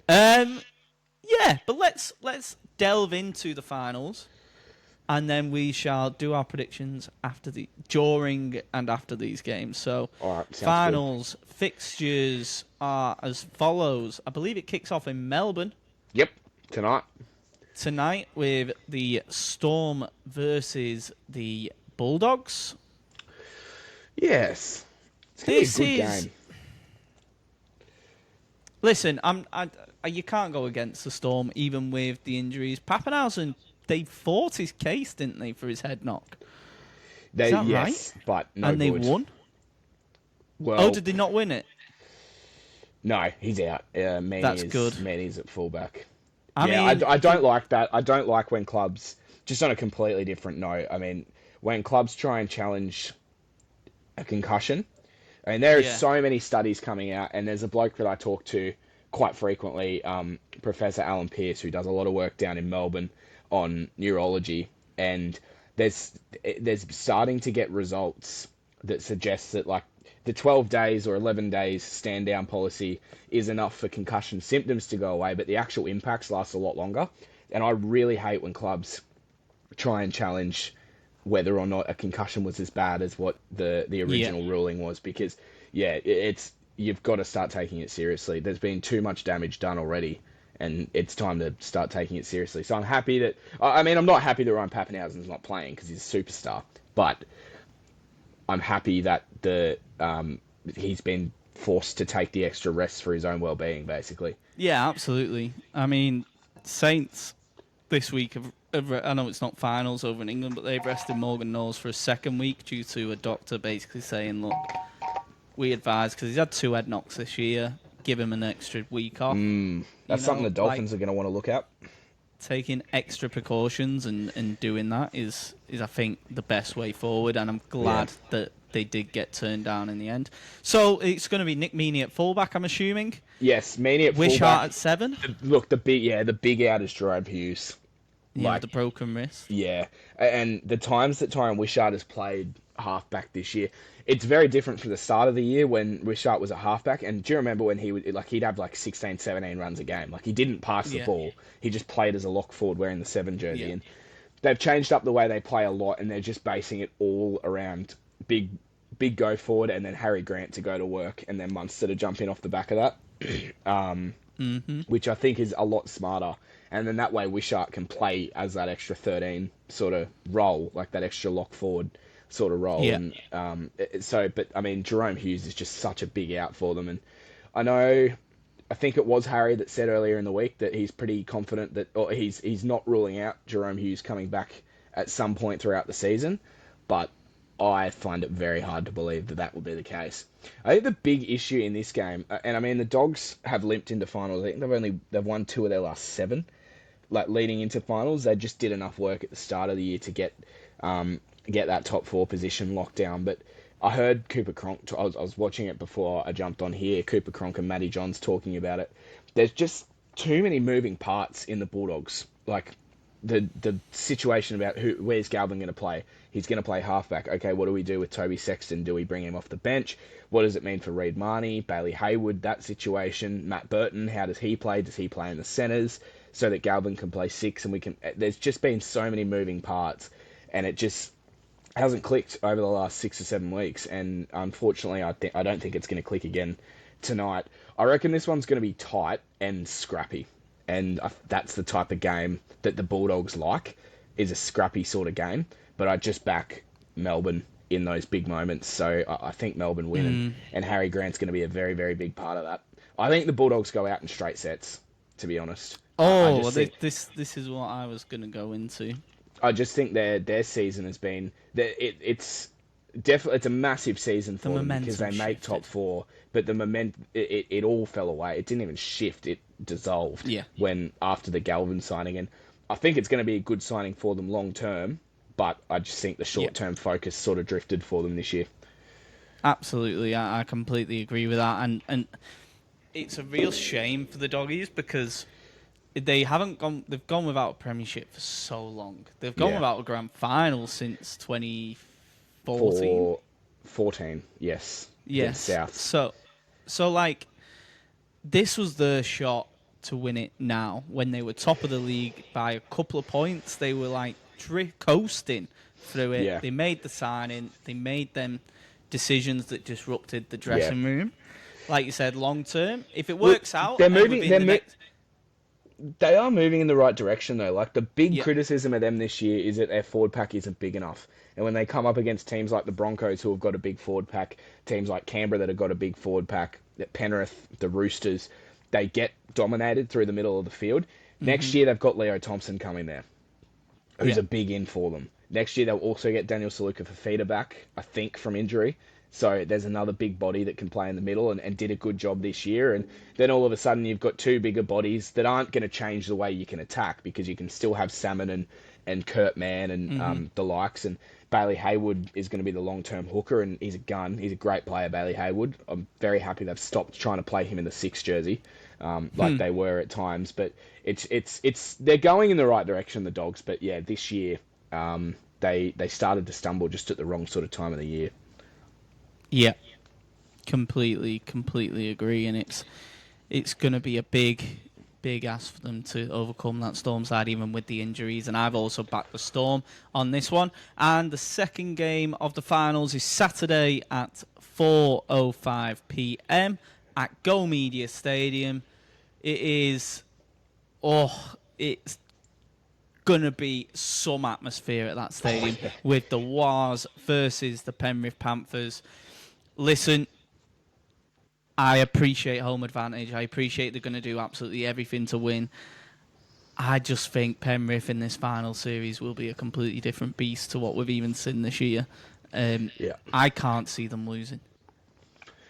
Yeah, but let's delve into the finals, and then we shall do our predictions during and after these games. So, finals fixtures are as follows. I believe it kicks off in Melbourne. Yep, tonight with the Storm versus the Bulldogs. Yes, it's gonna be a good game. Listen, you can't go against the Storm even with the injuries. Pappenhausen, they fought his case, didn't they, for his head knock? Is that right? But no and good. They won? Well, did they not win it? No, he's out. That's good. Manny's at fullback. I don't like that. I don't like when clubs, just on a completely different note, I mean, when clubs try and challenge a concussion. I mean, there are so many studies coming out, and there's a bloke that I talk to quite frequently, Professor Alan Pearce, who does a lot of work down in Melbourne on neurology, and there's starting to get results that suggest that like the 12 days or 11 days stand down policy is enough for concussion symptoms to go away, but the actual impacts last a lot longer. And I really hate when clubs try and challenge whether or not a concussion was as bad as what the original ruling was, because you've got to start taking it seriously. There's been too much damage done already, and it's time to start taking it seriously. So I'm happy that, I'm not happy that Ryan Pappenhausen's not playing because he's a superstar, but I'm happy that he's been forced to take the extra rest for his own well-being, basically. Yeah, absolutely. I mean, Saints this week I know it's not finals over in England, but they've rested Morgan Knowles for a second week due to a doctor basically saying, look, we advise, because he's had 2 head knocks this year, give him an extra week off. That's something the Dolphins are going to want to look at. Taking extra precautions and doing that is I think, the best way forward, and I'm glad that they did get turned down in the end. So it's going to be Nick Meaney at fullback, I'm assuming. Yes, Meaney at Wishart fullback. at 7. Look, the big out is Jerome Hughes. Yeah, with the broken wrist. Yeah, and the times that Tyron Wishart has played halfback this year, it's very different from the start of the year when Wishart was a halfback. And do you remember when he'd have like 16, 17 runs a game? Like, he didn't pass the ball. He just played as a lock forward wearing the 7 jersey. Yeah. And they've changed up the way they play a lot, and they're just basing it all around big go forward and then Harry Grant to go to work and then Munster to jump in off the back of that. Which I think is a lot smarter. And then that way Wishart can play as that extra 13 sort of role, like that extra lock forward sort of role. Yeah. And but I mean, Jerome Hughes is just such a big out for them. And I think it was Harry that said earlier in the week that he's pretty confident or he's not ruling out Jerome Hughes coming back at some point throughout the season, but I find it very hard to believe that will be the case. I think the big issue in this game, and I mean, the Dogs have limped into finals. I think they've won 2 of their last 7, like leading into finals. They just did enough work at the start of the year to get that top 4 position locked down. But I heard Cooper Cronk. I was watching it before I jumped on here. Cooper Cronk and Matty Johns talking about it. There's just too many moving parts in the Bulldogs. Like the situation about where's Galvin going to play. He's going to play halfback. Okay, what do we do with Toby Sexton? Do we bring him off the bench? What does it mean for Reid Marnie, Bailey Hayward, that situation? Matt Burton, how does he play? Does he play in the centres so that Galvin can play 6 and we can... There's just been so many moving parts and it just hasn't clicked over the last 6 or 7 weeks. And unfortunately, I don't think it's going to click again tonight. I reckon this one's going to be tight and scrappy. And that's the type of game that the Bulldogs like, is a scrappy sort of game. But I just back Melbourne in those big moments. So I think Melbourne win, and Harry Grant's going to be a very, very big part of that. I think the Bulldogs go out in straight sets, to be honest. This is what I was going to go into. I just think their season has been... It's definitely... It's a massive season for them because they made top 4, but the momentum... It all fell away. It didn't even shift. It dissolved after the Galvin signing. And I think it's going to be a good signing for them long term, but I just think the short-term focus sort of drifted for them this year. Absolutely, I completely agree with that, and it's a real shame for the Doggies because they've gone without a premiership for so long. They've gone without a grand final since 2014. 14, yes. Yes. South. So like, this was their shot to win it now. When they were top of the league by a couple of points, they were like coasting through it. Yeah. They made the signing. They made them decisions that disrupted the dressing room. Like you said, long term, if it works out, they're moving. They are moving in the right direction, though. Like, the big criticism of them this year is that their forward pack isn't big enough. And when they come up against teams like the Broncos, who have got a big forward pack, teams like Canberra that have got a big forward pack, Penrith, the Roosters, they get dominated through the middle of the field. Next year, they've got Leo Thompson coming there, who's a big in for them. Next year, they'll also get Daniel Saluka Fafita back, I think, from injury. So there's another big body that can play in the middle and did a good job this year. And then all of a sudden, you've got 2 bigger bodies that aren't going to change the way you can attack because you can still have Salmon and Kurt Mann and the likes. And Bailey Hayward is going to be the long-term hooker, and he's a gun. He's a great player, Bailey Hayward. I'm very happy they've stopped trying to play him in the 6 jersey like they were at times. But they're going in the right direction, the Dogs. But yeah, this year they started to stumble just at the wrong sort of time of the year. Yeah, completely agree, and it's going to be a big ask for them to overcome that Storm side, even with the injuries. And I've also backed the Storm on this one. And the second game of the finals is Saturday at 4:05 p.m. at Go Media Stadium. It's gonna be some atmosphere at that stadium with the Wars versus the Penrith Panthers. Listen, I appreciate home advantage. I appreciate they're going to do absolutely everything to win. I just think Penrith in this final series will be a completely different beast to what we've even seen this year. I can't see them losing.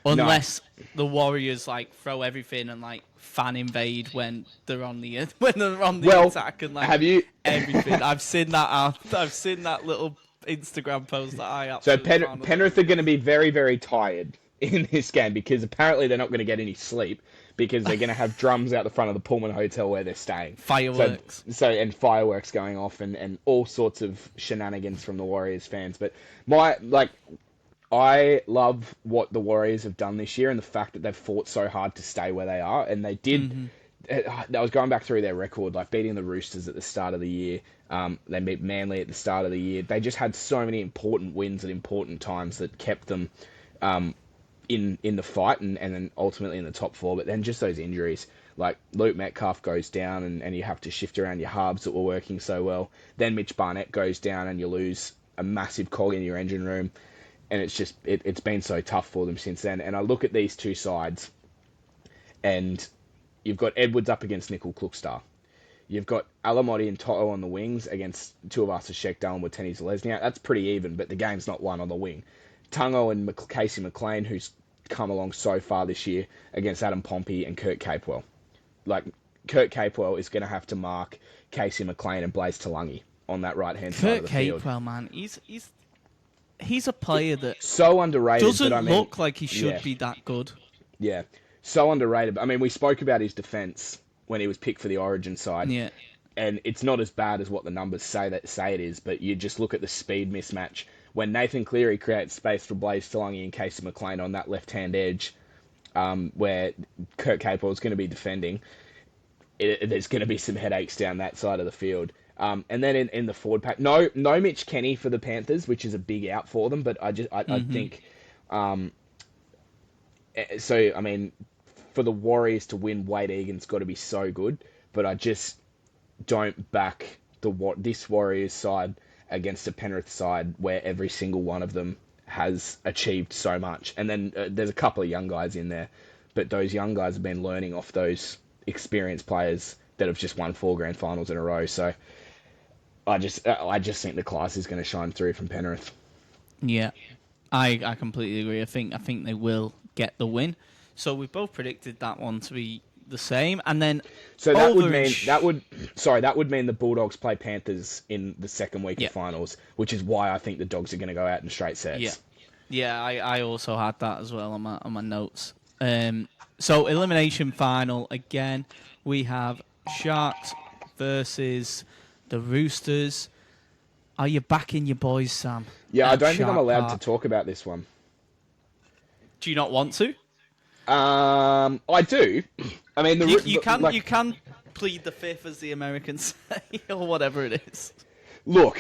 Unless the Warriors throw everything and fan invade when they're on the attack and have you... everything. I've seen that little Instagram post that I So absolutely found. Penrith are going to be very, very tired in this game because apparently they're not going to get any sleep because they're going to have drums out the front of the Pullman Hotel where they're staying. Fireworks. And fireworks going off and all sorts of shenanigans from the Warriors fans. But I love what the Warriors have done this year and the fact that they've fought so hard to stay where they are. And they did. Mm-hmm. I was going back through their record, like beating the Roosters at the start of the year. They beat Manly at the start of the year. They just had so many important wins at important times that kept them in the fight and then ultimately in the top four. But then just those injuries, like Luke Metcalf goes down and you have to shift around your halves that were working so well. Then Mitch Barnett goes down and you lose a massive cog in your engine room. And it's just, it's been so tough for them since then. And I look at these two sides and you've got Edwards up against Nickel Klukstar. You've got Alamotti and Toto on the wings against Tuivasa Sheckdale and Wateni Zalesniak. That's pretty even, but the game's not won on the wing. Tungo and Casey McLean, who's come along so far this year, against Adam Pompey and Kurt Capewell. Like, Kurt Capewell is going to have to mark Casey McLean and Blaze Talangi on that right-hand side of the field. Kurt Capewell, man, he's a player that so underrated. Doesn't look like he should be that good. Yeah, so underrated. I mean, we spoke about his defence when he was picked for the Origin side. Yeah. And it's not as bad as what the numbers say it is, but you just look at the speed mismatch. When Nathan Cleary creates space for Blaze Talangi and Casey McLean on that left-hand edge, where Kurt Capewell is going to be defending, there's going to be some headaches down that side of the field. And then in the forward pack, no Mitch Kenny for the Panthers, which is a big out for them, but I think... So, I mean, for the Warriors to win, Wade Egan's got to be so good, but I just don't back this Warriors side against a Penrith side where every single one of them has achieved so much. And then there's a couple of young guys in there, but those young guys have been learning off those experienced players that have just won 4 grand finals in a row. So I just think the class is going to shine through from Penrith. Yeah, I completely agree. I think they will get the win. So we both predicted that one to be the same, and then that would mean the Bulldogs play Panthers in the second week of finals, which is why I think the Dogs are going to go out in straight sets. Yeah, I also had that as well on my notes. So elimination final again, we have Sharks versus the Roosters. Are you backing your boys, Sam? Yeah, I don't think I'm allowed to talk about this one. Do you not want to? I do. I mean, you can plead the fifth, as the Americans say, or whatever it is. Look,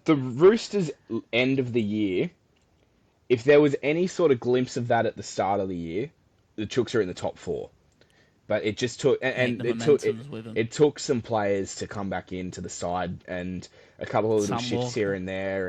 the Roosters' end of the year, if there was any sort of glimpse of that at the start of the year, the Chooks are in the top 4. But it just took, it took some players to come back into the side and a couple of little shifts here and there.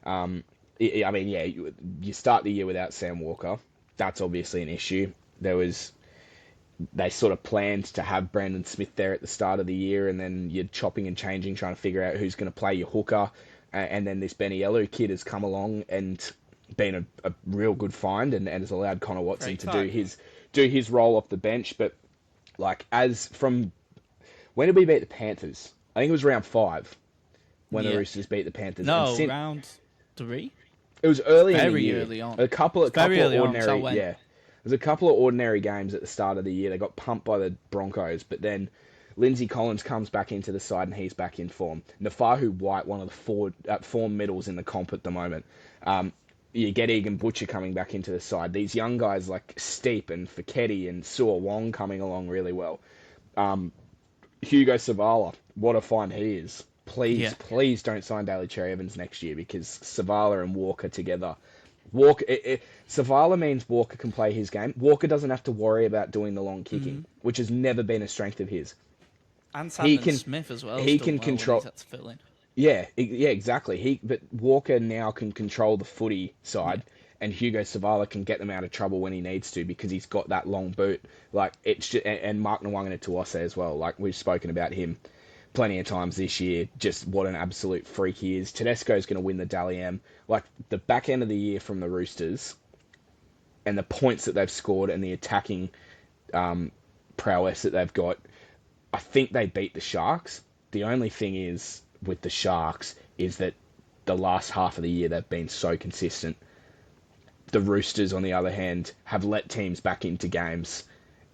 And you start the year without Sam Walker. That's obviously an issue. They sort of planned to have Brandon Smith there at the start of the year, and then you're chopping and changing, trying to figure out who's going to play your hooker. And then this Beniello kid has come along and been a real good find, and has allowed Connor Watson to do his role off the bench. But like, as from when did we beat the Panthers? I think it was round 5 when the Roosters beat the Panthers. No, round 3. It was early in the year. Very early on. A couple of ordinary, there's a couple of ordinary games at the start of the year. They got pumped by the Broncos, but then Lindsay Collins comes back into the side and he's back in form. Nafahu White, one of the form medals in the comp at the moment. You get Egan Butcher coming back into the side. These young guys like Steep and Fiketti and Sua Wong coming along really well. Hugo Savala, what a find he is. Please don't sign Daly Cherry Evans next year, because Savala and Walker together. Savala means Walker can play his game. Walker doesn't have to worry about doing the long kicking, which has never been a strength of his. And Sandon Smith as well. He can control. To fill in. Yeah, exactly. But Walker now can control the footy side, and Hugo Savala can get them out of trouble when he needs to, because he's got that long boot. Like it's just, and Mark Nwangana Tuose as well. Like we've spoken about him plenty of times this year, just what an absolute freak he is. Tedesco's going to win the Dally M. Like, the back end of the year from the Roosters and the points that they've scored and the attacking prowess that they've got, I think they beat the Sharks. The only thing is, with the Sharks, is that the last half of the year they've been so consistent. The Roosters, on the other hand, have let teams back into games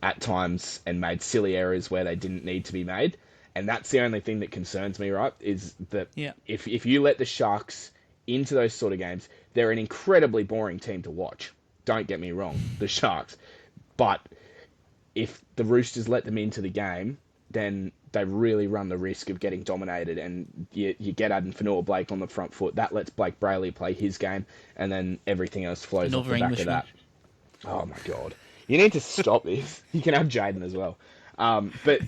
at times and made silly errors where they didn't need to be made. And that's the only thing that concerns me, right? Is that if you let the Sharks into those sort of games, they're an incredibly boring team to watch. Don't get me wrong, the Sharks. But if the Roosters let them into the game, then they really run the risk of getting dominated, and you get Adam Fanua-Blake on the front foot. That lets Blake Brayley play his game, and then everything else flows off the back of that. Oh my God. You need to stop this. You can have Jaden as well. But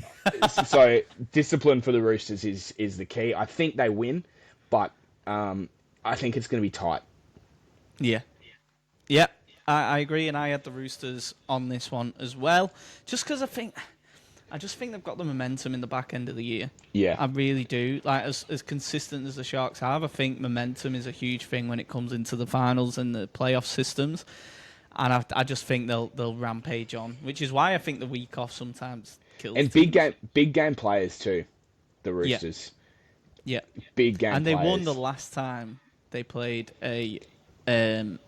so discipline for the Roosters is the key. I think they win, but I think it's going to be tight. Yeah. Yeah, I agree, and I had the Roosters on this one as well. Just because I just think they've got the momentum in the back end of the year. Yeah. I really do. Like as consistent as the Sharks have, I think momentum is a huge thing when it comes into the finals and the playoff systems. And I just think they'll rampage on, which is why I think the week off sometimes kills. And teams. big game players too, the Roosters. Yeah. Big game and they players. won the last time they played a prelim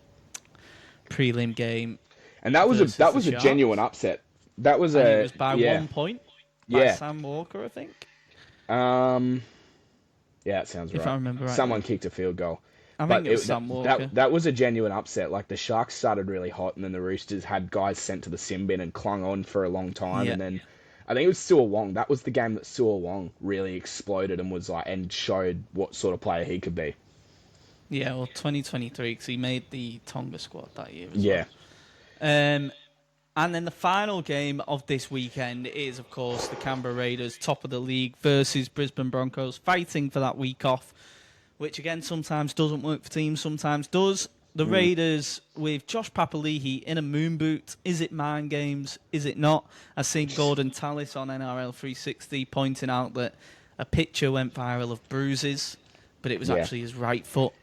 game. And that was a genuine upset. That was it was by 1 point. By Sam Walker, I think. Yeah, it sounds right. If I remember right. Someone kicked a field goal. I think it was Sam Walker. That was a genuine upset. Like, the Sharks started really hot, and then the Roosters had guys sent to the sin bin and clung on for a long time. Yeah. And then I think it was Sua Wong. That was the game that Sua Wong really exploded and showed what sort of player he could be. Yeah, well, 2023, because he made the Tonga squad that year as well. And then the final game of this weekend is, of course, the Canberra Raiders, top of the league, versus Brisbane Broncos, fighting for that week off, which, again, sometimes doesn't work for teams, sometimes does. The Raiders with Josh Papali'i in a moon boot. Is it mind games? Is it not? I see Gordon Tallis on NRL 360 pointing out that a picture went viral of bruises, but it was actually his right foot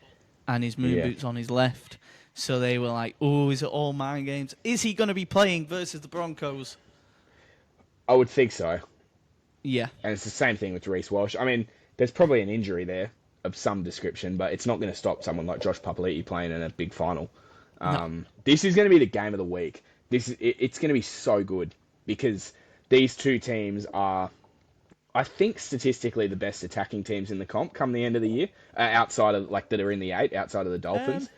and his moon boots on his left. So they were like, oh, is it all mind games? Is he going to be playing versus the Broncos? I would think so. Yeah. And it's the same thing with Reece Walsh. I mean, there's probably an injury there of some description, but it's not going to stop someone like Josh Papali'i playing in a big final. No. This is going to be the game of the week. It's going to be so good because these two teams are, I think, statistically the best attacking teams in the comp come the end of the year, outside of, like, that are in the 8, outside of the Dolphins.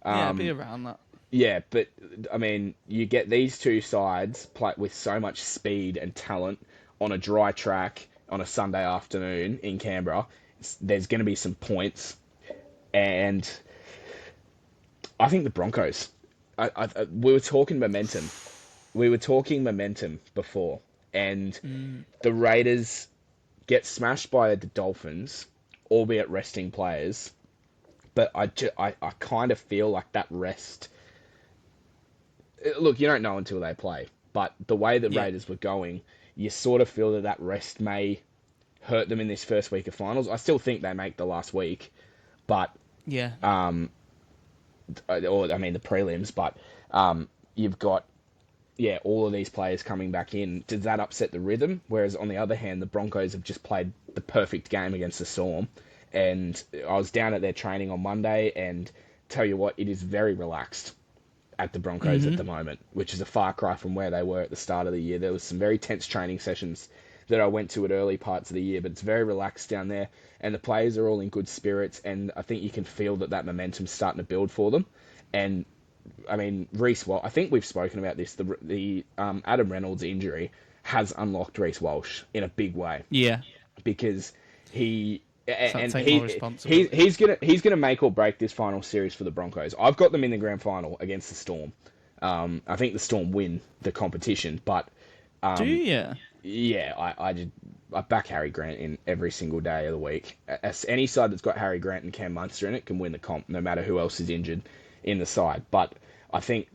Yeah, be around that. Yeah, but, I mean, you get these two sides play with so much speed and talent on a dry track on a Sunday afternoon in Canberra. There's going to be some points. And I think the Broncos, we were talking momentum. We were talking momentum before. And the Raiders get smashed by the Dolphins, albeit resting players. But I kind of feel like that rest... Look, you don't know until they play. But the way the Raiders were going, you sort of feel that rest may hurt them in this first week of finals. I still think they make the last week. But... Yeah. the prelims. But you've got... Yeah, all of these players coming back in. Does that upset the rhythm? Whereas, on the other hand, the Broncos have just played the perfect game against the Storm. And I was down at their training on Monday, and tell you what, it is very relaxed at the Broncos at the moment, which is a far cry from where they were at the start of the year. There was some very tense training sessions that I went to at early parts of the year, but it's very relaxed down there, and the players are all in good spirits, and I think you can feel that momentum's starting to build for them. And, I mean, Reece Walsh, I think we've spoken about this, the Adam Reynolds injury has unlocked Reece Walsh in a big way. Yeah. Because he's he's gonna make or break this final series for the Broncos. I've got them in the grand final against the Storm. I think the Storm win the competition, but do you? Yeah, I back Harry Grant in every single day of the week. As any side that's got Harry Grant and Cam Munster in it can win the comp, no matter who else is injured in the side. But I think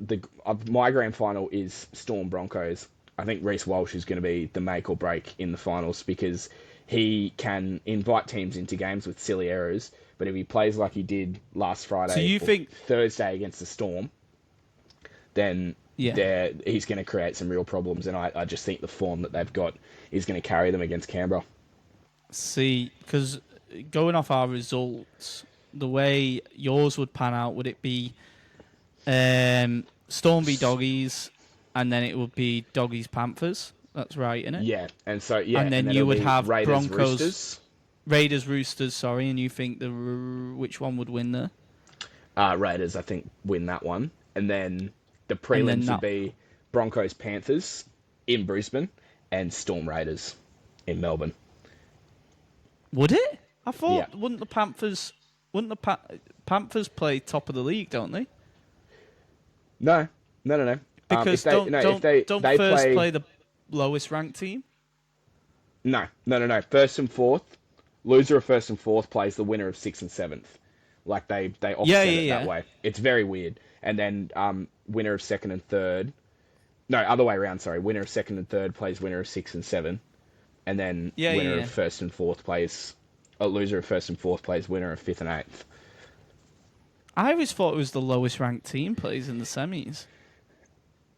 my grand final is Storm Broncos. I think Reece Walsh is going to be the make or break in the finals because he can invite teams into games with silly errors, but if he plays like he did last Friday Thursday against the Storm, then he's going to create some real problems, and I just think the form that they've got is going to carry them against Canberra. See, because going off our results, the way yours would pan out, would it be Storm v Doggies, and then it would be Doggies Panthers? That's right, isn't it? Yeah, and and then you would have Raiders, Broncos, Raiders, Roosters. Sorry, and you think which one would win there? Raiders, I think, win that one, and then the prelims would be Broncos, Panthers in Brisbane, and Storm Raiders in Melbourne. Would it? I thought wouldn't the Panthers Panthers play top of the league, don't they? No. Because don't first play the lowest ranked team? No. First and fourth, loser of first and fourth plays the winner of sixth and seventh. Like they offset it that way. It's very weird. And then winner of second and third. No, other way around. Sorry, winner of second and third plays winner of six and seven, and then winner of first and fourth plays. A loser of first and fourth plays winner of fifth and eighth. I always thought it was the lowest ranked team plays in the semis.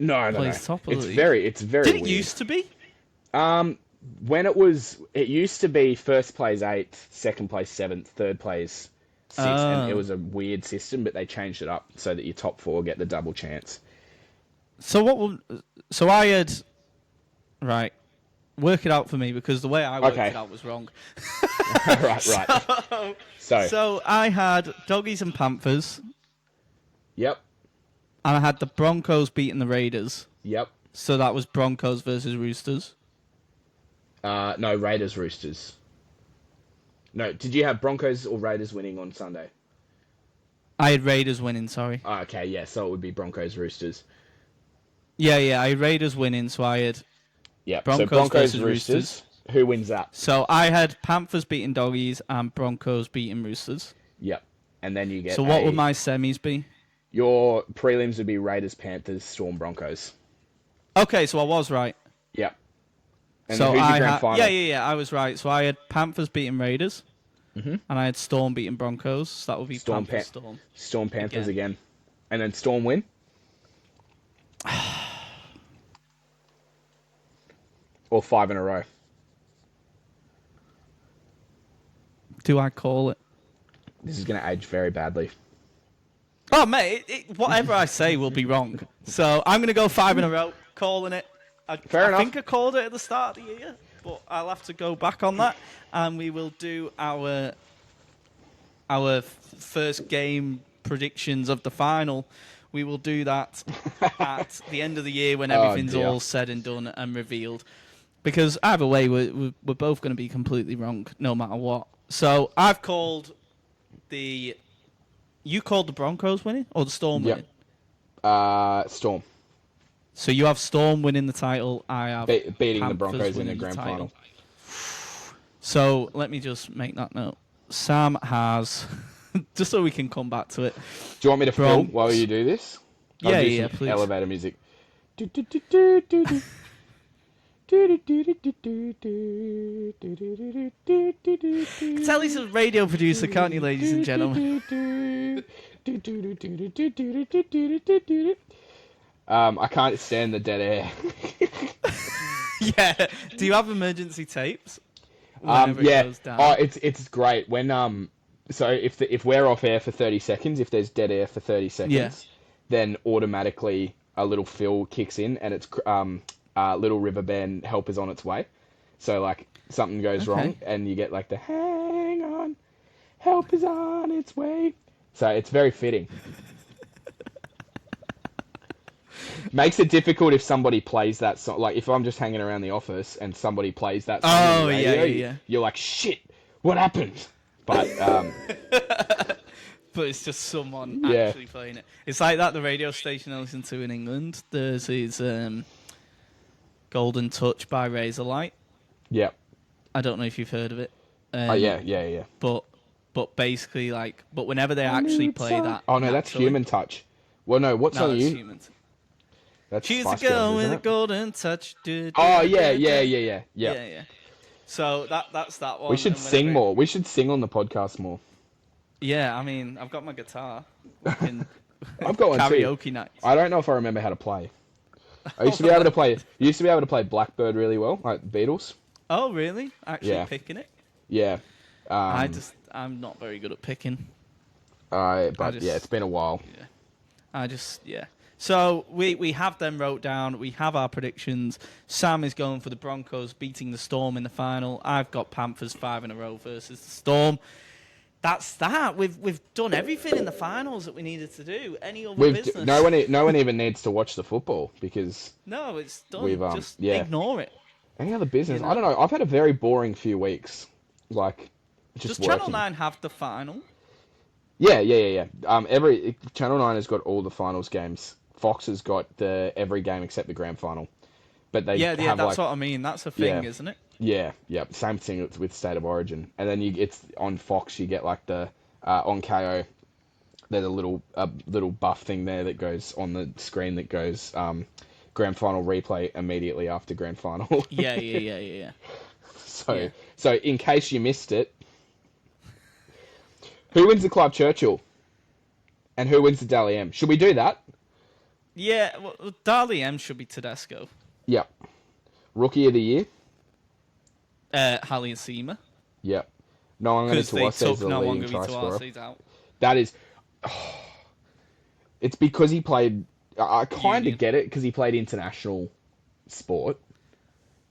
No. Top of it's the league. It's very. Did weird. It used to be? When it used to be first plays eighth, second plays seventh, third plays sixth, and it was a weird system, but they changed it up so that your top four get the double chance. So I had right. Work it out for me, because the way I worked it out was wrong. right. So I had Doggies and Panthers. Yep. And I had the Broncos beating the Raiders. Yep. So that was Broncos versus Roosters. No, Raiders, Roosters. No, did you have Broncos or Raiders winning on Sunday? I had Raiders winning, sorry. Oh, okay, yeah, so it would be Broncos, Roosters. Yeah, I had Raiders winning, so I had Broncos versus Roosters. Who wins that? So I had Panthers beating Doggies and Broncos beating Roosters. Yep. And then you get So what would my semis be? Your prelims would be Raiders, Panthers, Storm, Broncos. Okay, so I was right. Yep. And so who's your grand final? I was right. So I had Panthers beating Raiders, and I had Storm beating Broncos. So that would be Storm. Storm Panthers again. And then Storm win? Or 5 in a row? Do I call it? This is going to age very badly. Oh, mate, whatever I say will be wrong. So I'm going to go 5 in a row, calling it. Fair enough. I think I called it at the start of the year, but I'll have to go back on that, and we will do our first game predictions of the final. We will do that at the end of the year when everything's all said and done and revealed. Because either way, we're both going to be completely wrong, no matter what. So I've called the... You called the Broncos winning or the Storm winning? Storm. So you have Storm winning the title. I have beating Panthers the Broncos in the grand final. So let me just make that note. Sam has... just so we can come back to it. Do you want me to film while you do this? Yeah, please. Elevator music. Tell he's a radio producer, can't you, ladies and gentlemen? I can't stand the dead air. Yeah. Do you have emergency tapes? Yeah. It goes down? Oh, it's great when So if we're off air for 30 seconds, if there's dead air for 30 seconds, then automatically a little fill kicks in, and it's Little River Band Help is on its way. So like something goes wrong, and you get like the hang on, help is on its way. So it's very fitting. Makes it difficult if somebody plays that song. Like if I'm just hanging around the office and somebody plays that song on the radio, you're like, shit, what happened? But but it's just someone actually playing it. It's like that the radio station I listen to in England. There's his Golden Touch by Razorlight. Yeah. I don't know if you've heard of it. Yeah. But basically, like, but whenever they actually play that, oh no, that's Human Touch. Well, no, what song are you? Human. That's She's a girl with a golden touch. Oh yeah. So that's that one. We should sing more. We should sing on the podcast more. Yeah, I mean, I've got my guitar. I've got one karaoke too. nights. I don't know if I remember how to play. I used to be able to play. You used to be able to play Blackbird really well, like Beatles. Oh really? Actually picking it? Yeah. I'm not very good at picking. Yeah, it's been a while. Yeah. So we have them wrote down. We have our predictions. Sam is going for the Broncos beating the Storm in the final. I've got Panthers 5 in a row versus the Storm. That's that. We've done everything in the finals that we needed to do. Any other business? No one even needs to watch the football because no, it's done. Just ignore it. Any other business? I don't know. I've had a very boring few weeks. Like, just Does working. Channel 9 have the final? Yeah. Every Channel 9 has got all the finals games. Fox has got every game except the grand final. But they have that's what I mean. That's a thing, isn't it? Yeah. Same thing with State of Origin. And then it's on Fox. You get like the on KO. There's a little buff thing there that goes on the screen that goes grand final replay immediately after grand final. Yeah. So in case you missed it, who wins the Club Churchill? And who wins the Dally M? Should we do that? Yeah, well, Dally M should be Tedesco. Yep. Rookie of the Year? Hallie Seema. Yep. No one going to Tuase's the leading try scorer. Out. That is... it's because he played... I kind of get it, because he played international sport.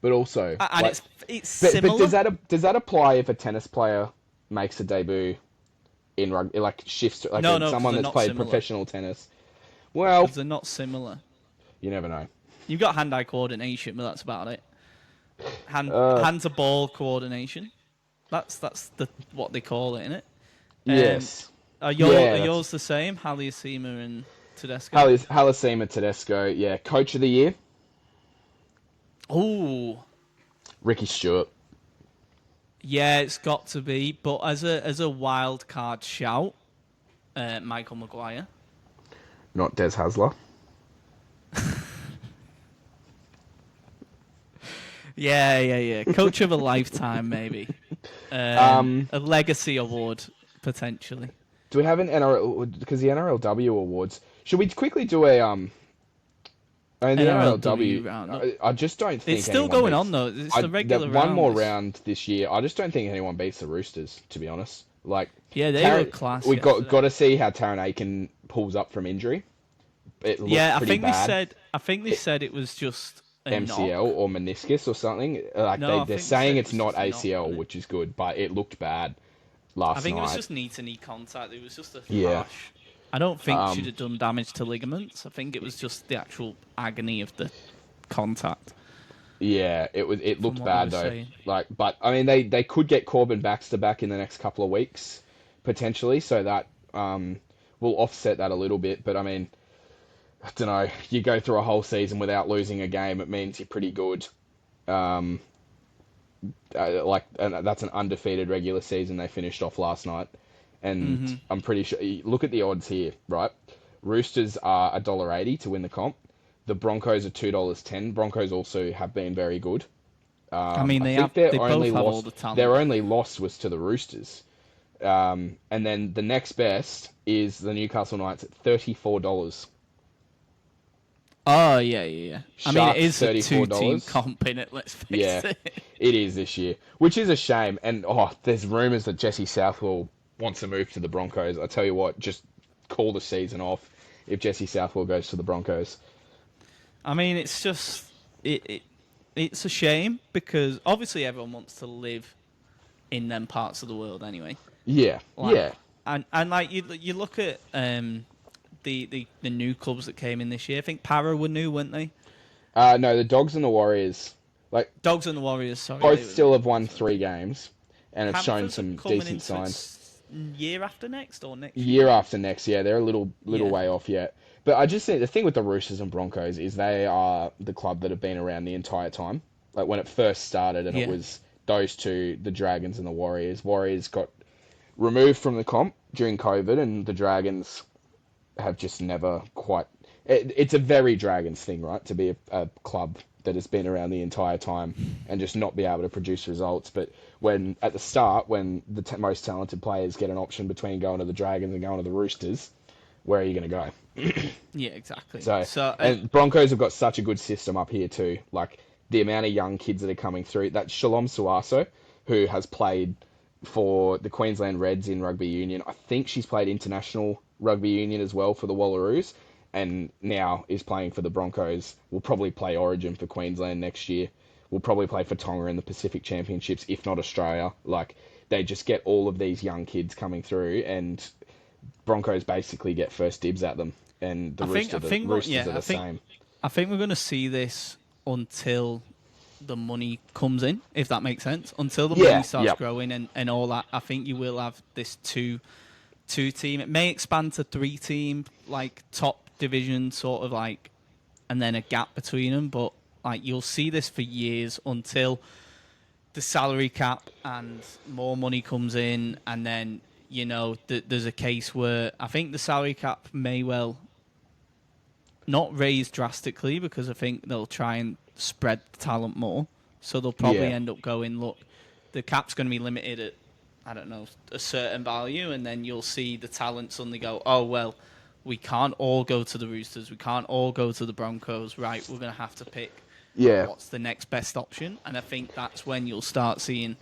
But also... and it's similar. But does that apply if a tennis player makes a debut in rugby? Like, shifts... Like someone that's played professional tennis? Well... Because they're not similar. You never know. You've got hand-eye coordination, but that's about it. Hand-to-ball coordination. That's what they call it, innit? Yes. Are yours the same? Hallie Seema and Tedesco? Hallie Seema, Tedesco, yeah. Coach of the Year? Ooh. Ricky Stewart. Yeah, it's got to be. But as a wild card shout, Michael Maguire. Not Des Hasler. Yeah. Coach of a lifetime, maybe. A legacy award, potentially. Do we have an NRL... Because the NRLW awards... Should we quickly do a... the NRLW round. I just don't think... It's still going on, though. It's the regular round. One more round this year. I just don't think anyone beats the Roosters, to be honest. Like... Yeah, they were class. We got to see how Taron Aiken pulls up from injury. It looks pretty bad. I think they said it was just... MCL or meniscus or something. Like they're saying it's not ACL, which is good, but it looked bad last night. I think it was just knee-to-knee contact. It was just a flash. I don't think it should have done damage to ligaments. I think it was just the actual agony of the contact. Yeah, it looked bad though. Saying. But I mean, they could get Corbin Baxter back in the next couple of weeks potentially, so that will offset that a little bit. But I mean, I don't know. You go through a whole season without losing a game, it means you're pretty good. And that's an undefeated regular season they finished off last night. And I'm pretty sure... Look at the odds here, right? Roosters are $1.80 to win the comp. The Broncos are $2.10. Broncos also have been very good. I mean, they both have all the talent. Their only loss was to the Roosters. And then the next best is the Newcastle Knights at $34. Oh, yeah. Sharks, I mean, it is a two-team comp in it, let's face it. It is this year, which is a shame. And, there's rumours that Jesse Southwell wants to move to the Broncos. I tell you what, just call the season off if Jesse Southwell goes to the Broncos. I mean, it's just... It's a shame, because obviously everyone wants to live in them parts of the world anyway. Yeah, And like, you look at... The new clubs that came in this year. I think Para were new, weren't they? No, the Dogs and the Warriors. Dogs and the Warriors, sorry. Both still have won 3 games and have shown some decent signs. Year after next or next year? After next, yeah. They're a little way off yet. But I just think the thing with the Roosters and Broncos is they are the club that have been around the entire time. Like when it first started and it was those two, the Dragons and the Warriors. Warriors got removed from the comp during COVID and the Dragons... have just never quite... It's a very Dragons thing, right? To be a club that has been around the entire time and just not be able to produce results. But at the start, when the most talented players get an option between going to the Dragons and going to the Roosters, where are you going to go? Yeah, exactly. And Broncos have got such a good system up here too. Like the amount of young kids that are coming through. That Shalom Suaso, who has played for the Queensland Reds in rugby union. I think she's played international rugby union as well for the Wallaroos, and now is playing for the Broncos. Will probably play Origin for Queensland next year. Will probably play for Tonga in the Pacific Championships, if not Australia. Like, they just get all of these young kids coming through, and Broncos basically get first dibs at them. And the Roosters are the same. I think we're going to see this until the money comes in, if that makes sense. Until the money starts growing and all that, I think you will have this two team. It may expand to 3 team, like top division sort of like, and then a gap between them. But like, you'll see this for years until the salary cap and more money comes in, and then there's a case where I think the salary cap may well not raise drastically, because I think they'll try and spread the talent more. So they'll probably end up going, look, the cap's going to be limited at, I don't know, a certain value, and then you'll see the talent suddenly go, oh, well, we can't all go to the Roosters, we can't all go to the Broncos, right, we're going to have to pick what's the next best option. And I think that's when you'll start seeing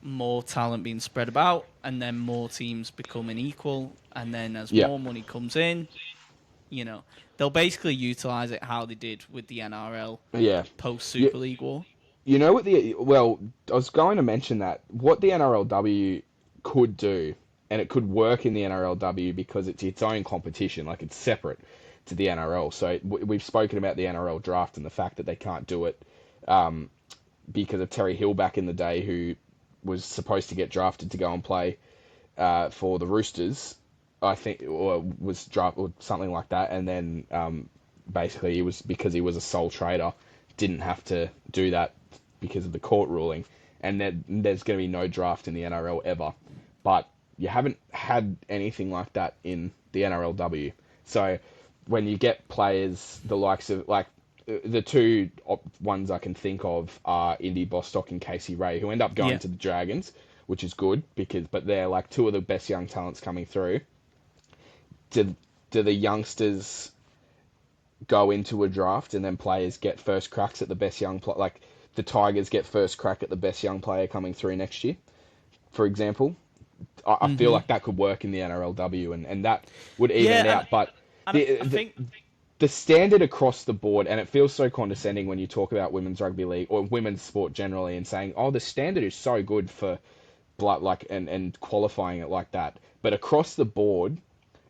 more talent being spread about, and then more teams becoming equal, and then as more money comes in, they'll basically utilise it how they did with the NRL post-Super League War. You know what I was going to mention that, what the NRLW could do, and it could work in the NRLW because it's its own competition, like it's separate to the NRL. So we've spoken about the NRL draft and the fact that they can't do it because of Terry Hill back in the day, who was supposed to get drafted to go and play for the Roosters, I think, or was drafted or something like that, and then basically it was because he was a sole trader, didn't have to do that because of the court ruling, and there's going to be no draft in the NRL ever. But you haven't had anything like that in the NRLW. So when you get players the likes of, like, the two ones I can think of are Indy Bostock and Casey Ray, who end up going to the Dragons, which is good, but they're like two of the best young talents coming through. Do the youngsters go into a draft and then players get first cracks at the best young player? Like the Tigers get first crack at the best young player coming through next year, for example. I feel like that could work in the NRLW, and that would even it out. But I think the standard across the board, and it feels so condescending when you talk about women's rugby league or women's sport generally, and saying, "Oh, the standard is so good for and qualifying it like that." But across the board,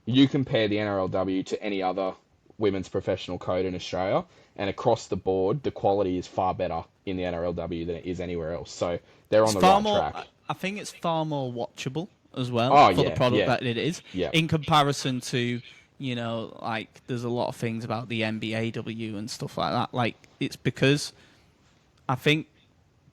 you compare the NRLW to any other women's professional code in Australia, and across the board, the quality is far better in the NRLW than it is anywhere else. So they're on the right track. I think it's far more watchable as well for the product that it is. Yeah. In comparison to, like, there's a lot of things about the NBAW and stuff like that. Like, it's because I think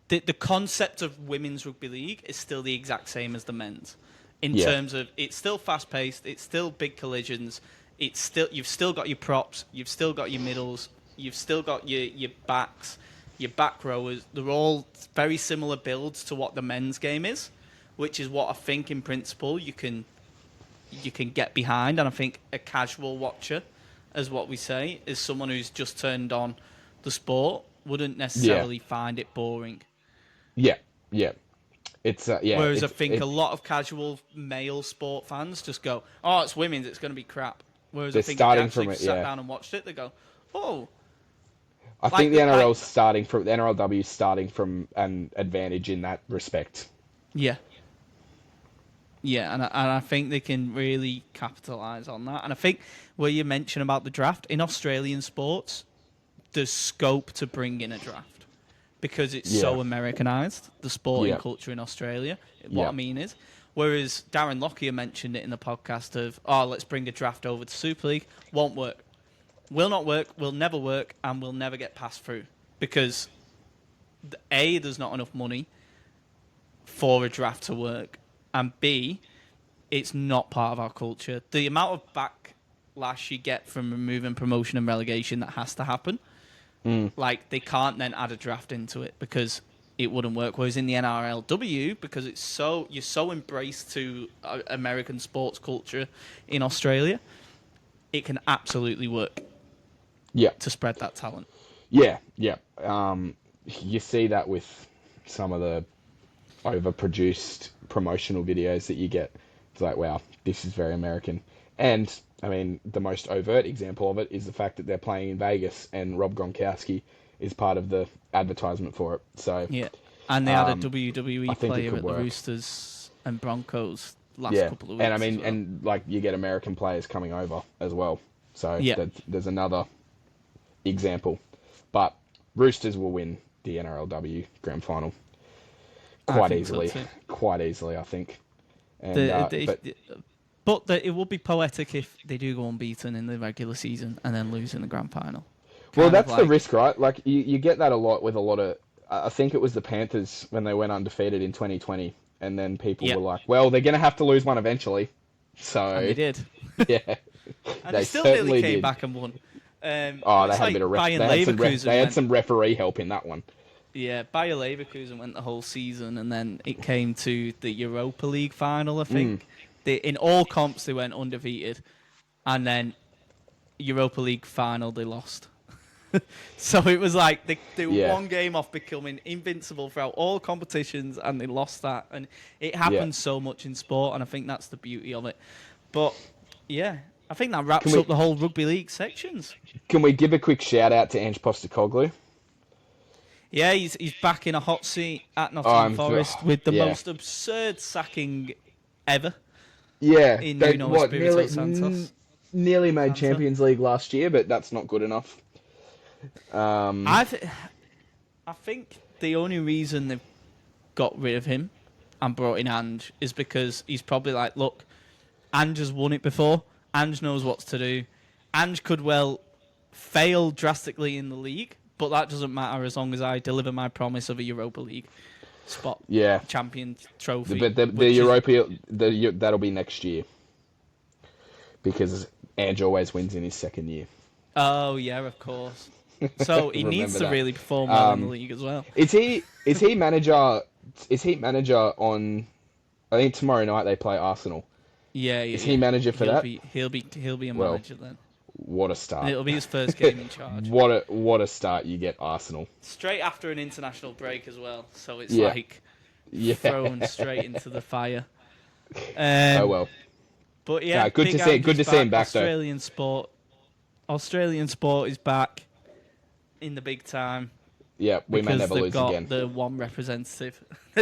the concept of women's rugby league is still the exact same as the men's. In terms of, it's still fast-paced, it's still big collisions, you've still got your props, you've still got your middles, you've still got your backs, your back rowers. They're all very similar builds to what the men's game is, which is what I think in principle you can get behind. And I think a casual watcher, as what we say, is someone who's just turned on the sport, wouldn't necessarily find it boring. Yeah. It's Whereas I think a lot of casual male sport fans just go, "Oh, it's women's, it's going to be crap." Whereas I think if they actually sat down and watched it, they go, "Oh." I think the NRL's starting from the NRLW is starting from an advantage in that respect. Yeah, and I think they can really capitalise on that. And I think where you mentioned about the draft in Australian sports, there's scope to bring in a draft. Because it's so Americanised, the sporting culture in Australia. What I mean is, whereas Darren Lockyer mentioned it in the podcast of, let's bring a draft over to Super League, won't work. Will not work, will never work, and will never get passed through. Because, A, there's not enough money for a draft to work, and B, it's not part of our culture. The amount of backlash you get from removing promotion and relegation that has to happen, like, they can't then add a draft into it because it wouldn't work. Whereas in the NRLW, because you're so embraced to American sports culture in Australia, it can absolutely work. Yeah. To spread that talent. Yeah. You see that with some of the overproduced promotional videos that you get. It's like, wow, this is very American. And I mean, the most overt example of it is the fact that they're playing in Vegas, and Rob Gronkowski is part of the advertisement for it. So yeah, and they had a I WWE think it player could at the work. Roosters and Broncos last Yeah, couple of weeks. and I mean, as well. and like you get American players coming over as well. So Yeah. there's another example. But Roosters will win the NRLW Grand Final I think so quite easily, I think. And it would be poetic if they do go unbeaten in the regular season and then lose in the grand final. Well, that's the risk, right? Like you get that a lot with a lot of. I think it was the Panthers when they went undefeated in 2020, and then people were like, "Well, they're going to have to lose one eventually." So and they did. Yeah, and they still nearly came back and won. They had a bit of they had some referee help in that one. Yeah, Bayer Leverkusen went the whole season, and then it came to the Europa League final, I think. In all comps, they went undefeated, and then Europa League final, they lost. So it was like they were one game off becoming invincible throughout all competitions, and they lost that. And it happens so much in sport, and I think that's the beauty of it. But, yeah, I think that wraps up the whole rugby league sections. Can we give a quick shout-out to Ange Postecoglou? Yeah, he's back in a hot seat at Nottingham Forest with the most absurd sacking ever. Yeah, in Espirito Santos. Nearly made Champions League last year, but that's not good enough. I think the only reason they've got rid of him and brought in Ange is because he's probably like, look, Ange has won it before. Ange knows what to do. Ange could well fail drastically in the league, but that doesn't matter as long as I deliver my promise of a Europa League spot. Yeah, champion trophy. But the Europa, that'll be next year, because Ange always wins in his second year. Oh yeah, of course. So he needs to really perform well in the league as well. Is he manager? Is he manager on? I think tomorrow night they play Arsenal. Yeah. Is he manager for that? He'll be a manager then. What a start! And it'll be his first game in charge. What a start you get, Arsenal. Straight after an international break as well, so it's thrown straight into the fire. Oh well. But yeah, good to see him back. Australian sport is back in the big time. Yeah, we may never lose again. They've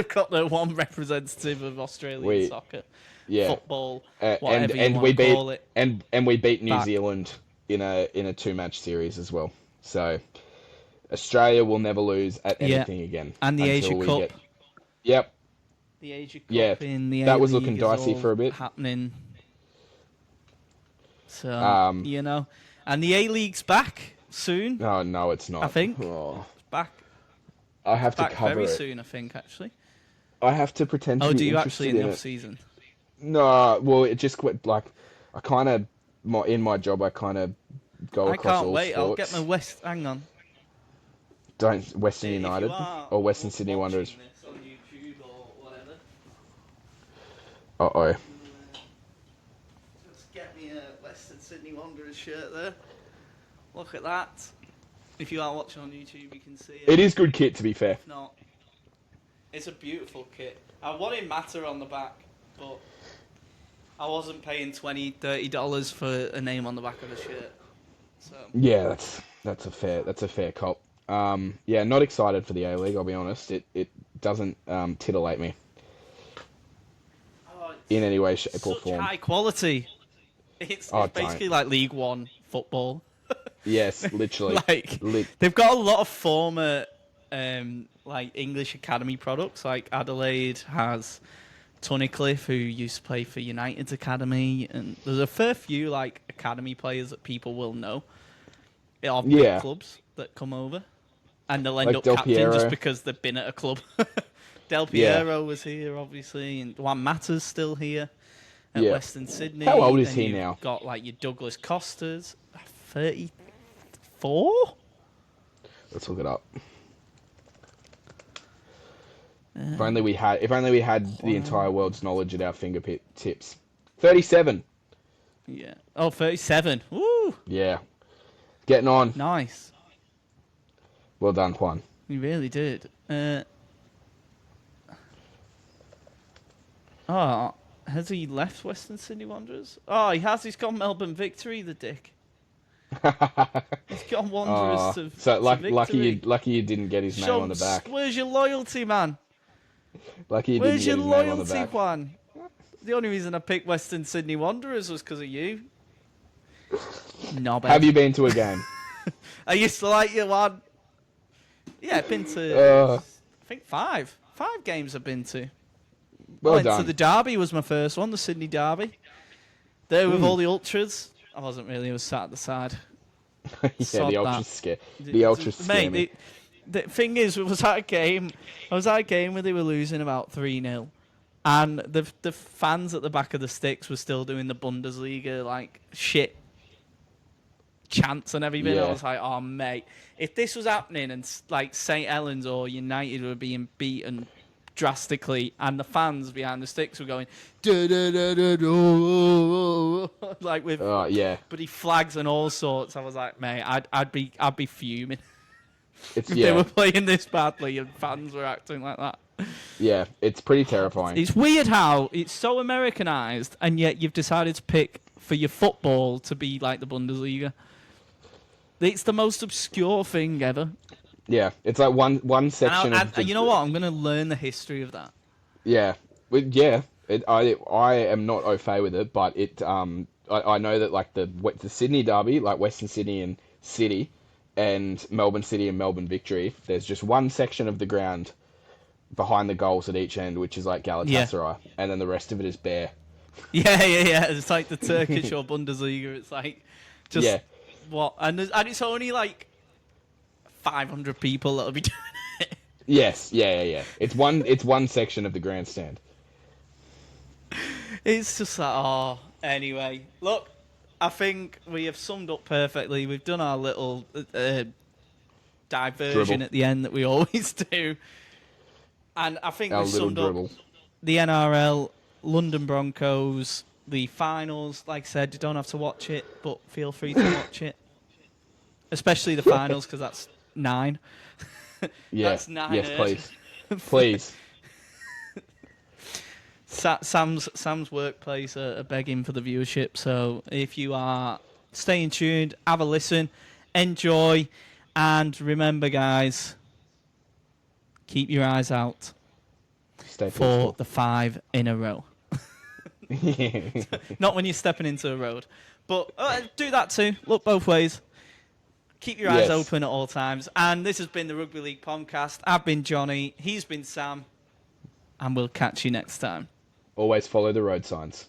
got the one representative of Australian soccer. Yeah. Football, whatever you want to call it. And we beat New Zealand in a 2-match series as well. So Australia will never lose at anything again. And the Asia Cup. Yep. The Asia Cup in the that was looking dicey for a bit. Happening. So and the A-League's back soon. Oh no, it's not. I think it's back. I have to back cover very it soon. I think actually. I have to pretend. Oh, to be do you interested actually in the it. off season? No, well, it just like I kind of in my job. I kind of go across all sports. I can't wait. I'll get my Hang on. Don't Western United or Western Sydney Wanderers. This on YouTube or whatever. Uh-oh. Just get me a Western Sydney Wanderers shirt there. Look at that. If you are watching on YouTube, you can see it. It is good kit, to be fair. If not, it's a beautiful kit. I wanted Matter on the back, but I wasn't paying $20, $30 for a name on the back of a shirt. So yeah, that's a fair cop. Yeah, not excited for the A-League. I'll be honest. It doesn't titillate me in any way, shape, or form. High quality. It's basically like League One football. Yes, literally. They've got a lot of former English academy products. Like Adelaide has Tunnicliffe, who used to play for United's academy, and there's a fair few academy players that people will know of big clubs that come over, and they'll end up captain just because they've been at a club. Del Piero was here, obviously, and Juan Mata's still here at Western Sydney. How old is he now? Got your Douglas Costas, 34. Let's look it up. If only we had the entire world's knowledge at our fingertips. 37. Yeah. Oh, 37. Woo. Yeah. Getting on. Nice. Well done, Juan. You really did. Oh, has he left Western Sydney Wanderers? Oh, he has. He's gone Melbourne Victory, the dick. He's gone Wanderers to Victory. Lucky you didn't get his name on the back. Where's your loyalty, man? Lucky you Where's didn't your get his name on the loyalty, back. Juan? The only reason I picked Western Sydney Wanderers was because of you. Knobhead. Have you been to a game? I used to like you, Juan. Yeah, I've been to, I think 5. 5 games I've been to. Well Went done. to the Derby was my first one, the Sydney Derby. There with all the ultras. I wasn't really, I was sat at the side. Yeah, Sod the that. ultras scare. The ultras scare me. Mate, the thing is, I was at a game where they were losing about 3-0. And the fans at the back of the sticks were still doing the Bundesliga, like, shit chants and everything. Yeah. I was like, oh, mate, if this was happening and, like, St. Helens or United were being beaten drastically and the fans behind the sticks were going, like with bloody flags and all sorts, I was like, mate, I'd be fuming if they were playing this badly and fans were acting like that. Yeah, it's pretty terrifying. It's weird how it's so Americanized, and yet you've decided to pick for your football to be like the Bundesliga. It's the most obscure thing ever. Yeah, it's like one section of the... You know what? I'm going to learn the history of that. Yeah. I am not au fait with it, but I know that like the Sydney Derby, like Western Sydney and City, and Melbourne City and Melbourne Victory, there's just one section of the ground behind the goals at each end, which is like Galatasaray, and then the rest of it is bare. Yeah. It's like the Turkish or Bundesliga. It's like just what, and it's only like 500 people that'll be doing it. Yes, yeah. It's one section of the grandstand. It's just like, anyway. Look, I think we have summed up perfectly. We've done our little diversion Dribble at the end that we always do. And I think our we've little summed dribble. up the NRL, London Broncos, the finals. Like I said, you don't have to watch it, but feel free to watch it. Especially the finals, because that's 9. Yeah. That's 9. Yes, please. Please. Sam's workplace are begging for the viewership, so if you are staying tuned, have a listen, enjoy, and remember, guys, keep your eyes out for the 5 in a row. Not when you're stepping into a road, but do that too. Look both ways. Keep your eyes open at all times. And this has been the Rugby League Pomcast. I've been Johnny. He's been Sam. And we'll catch you next time. Always follow the road signs.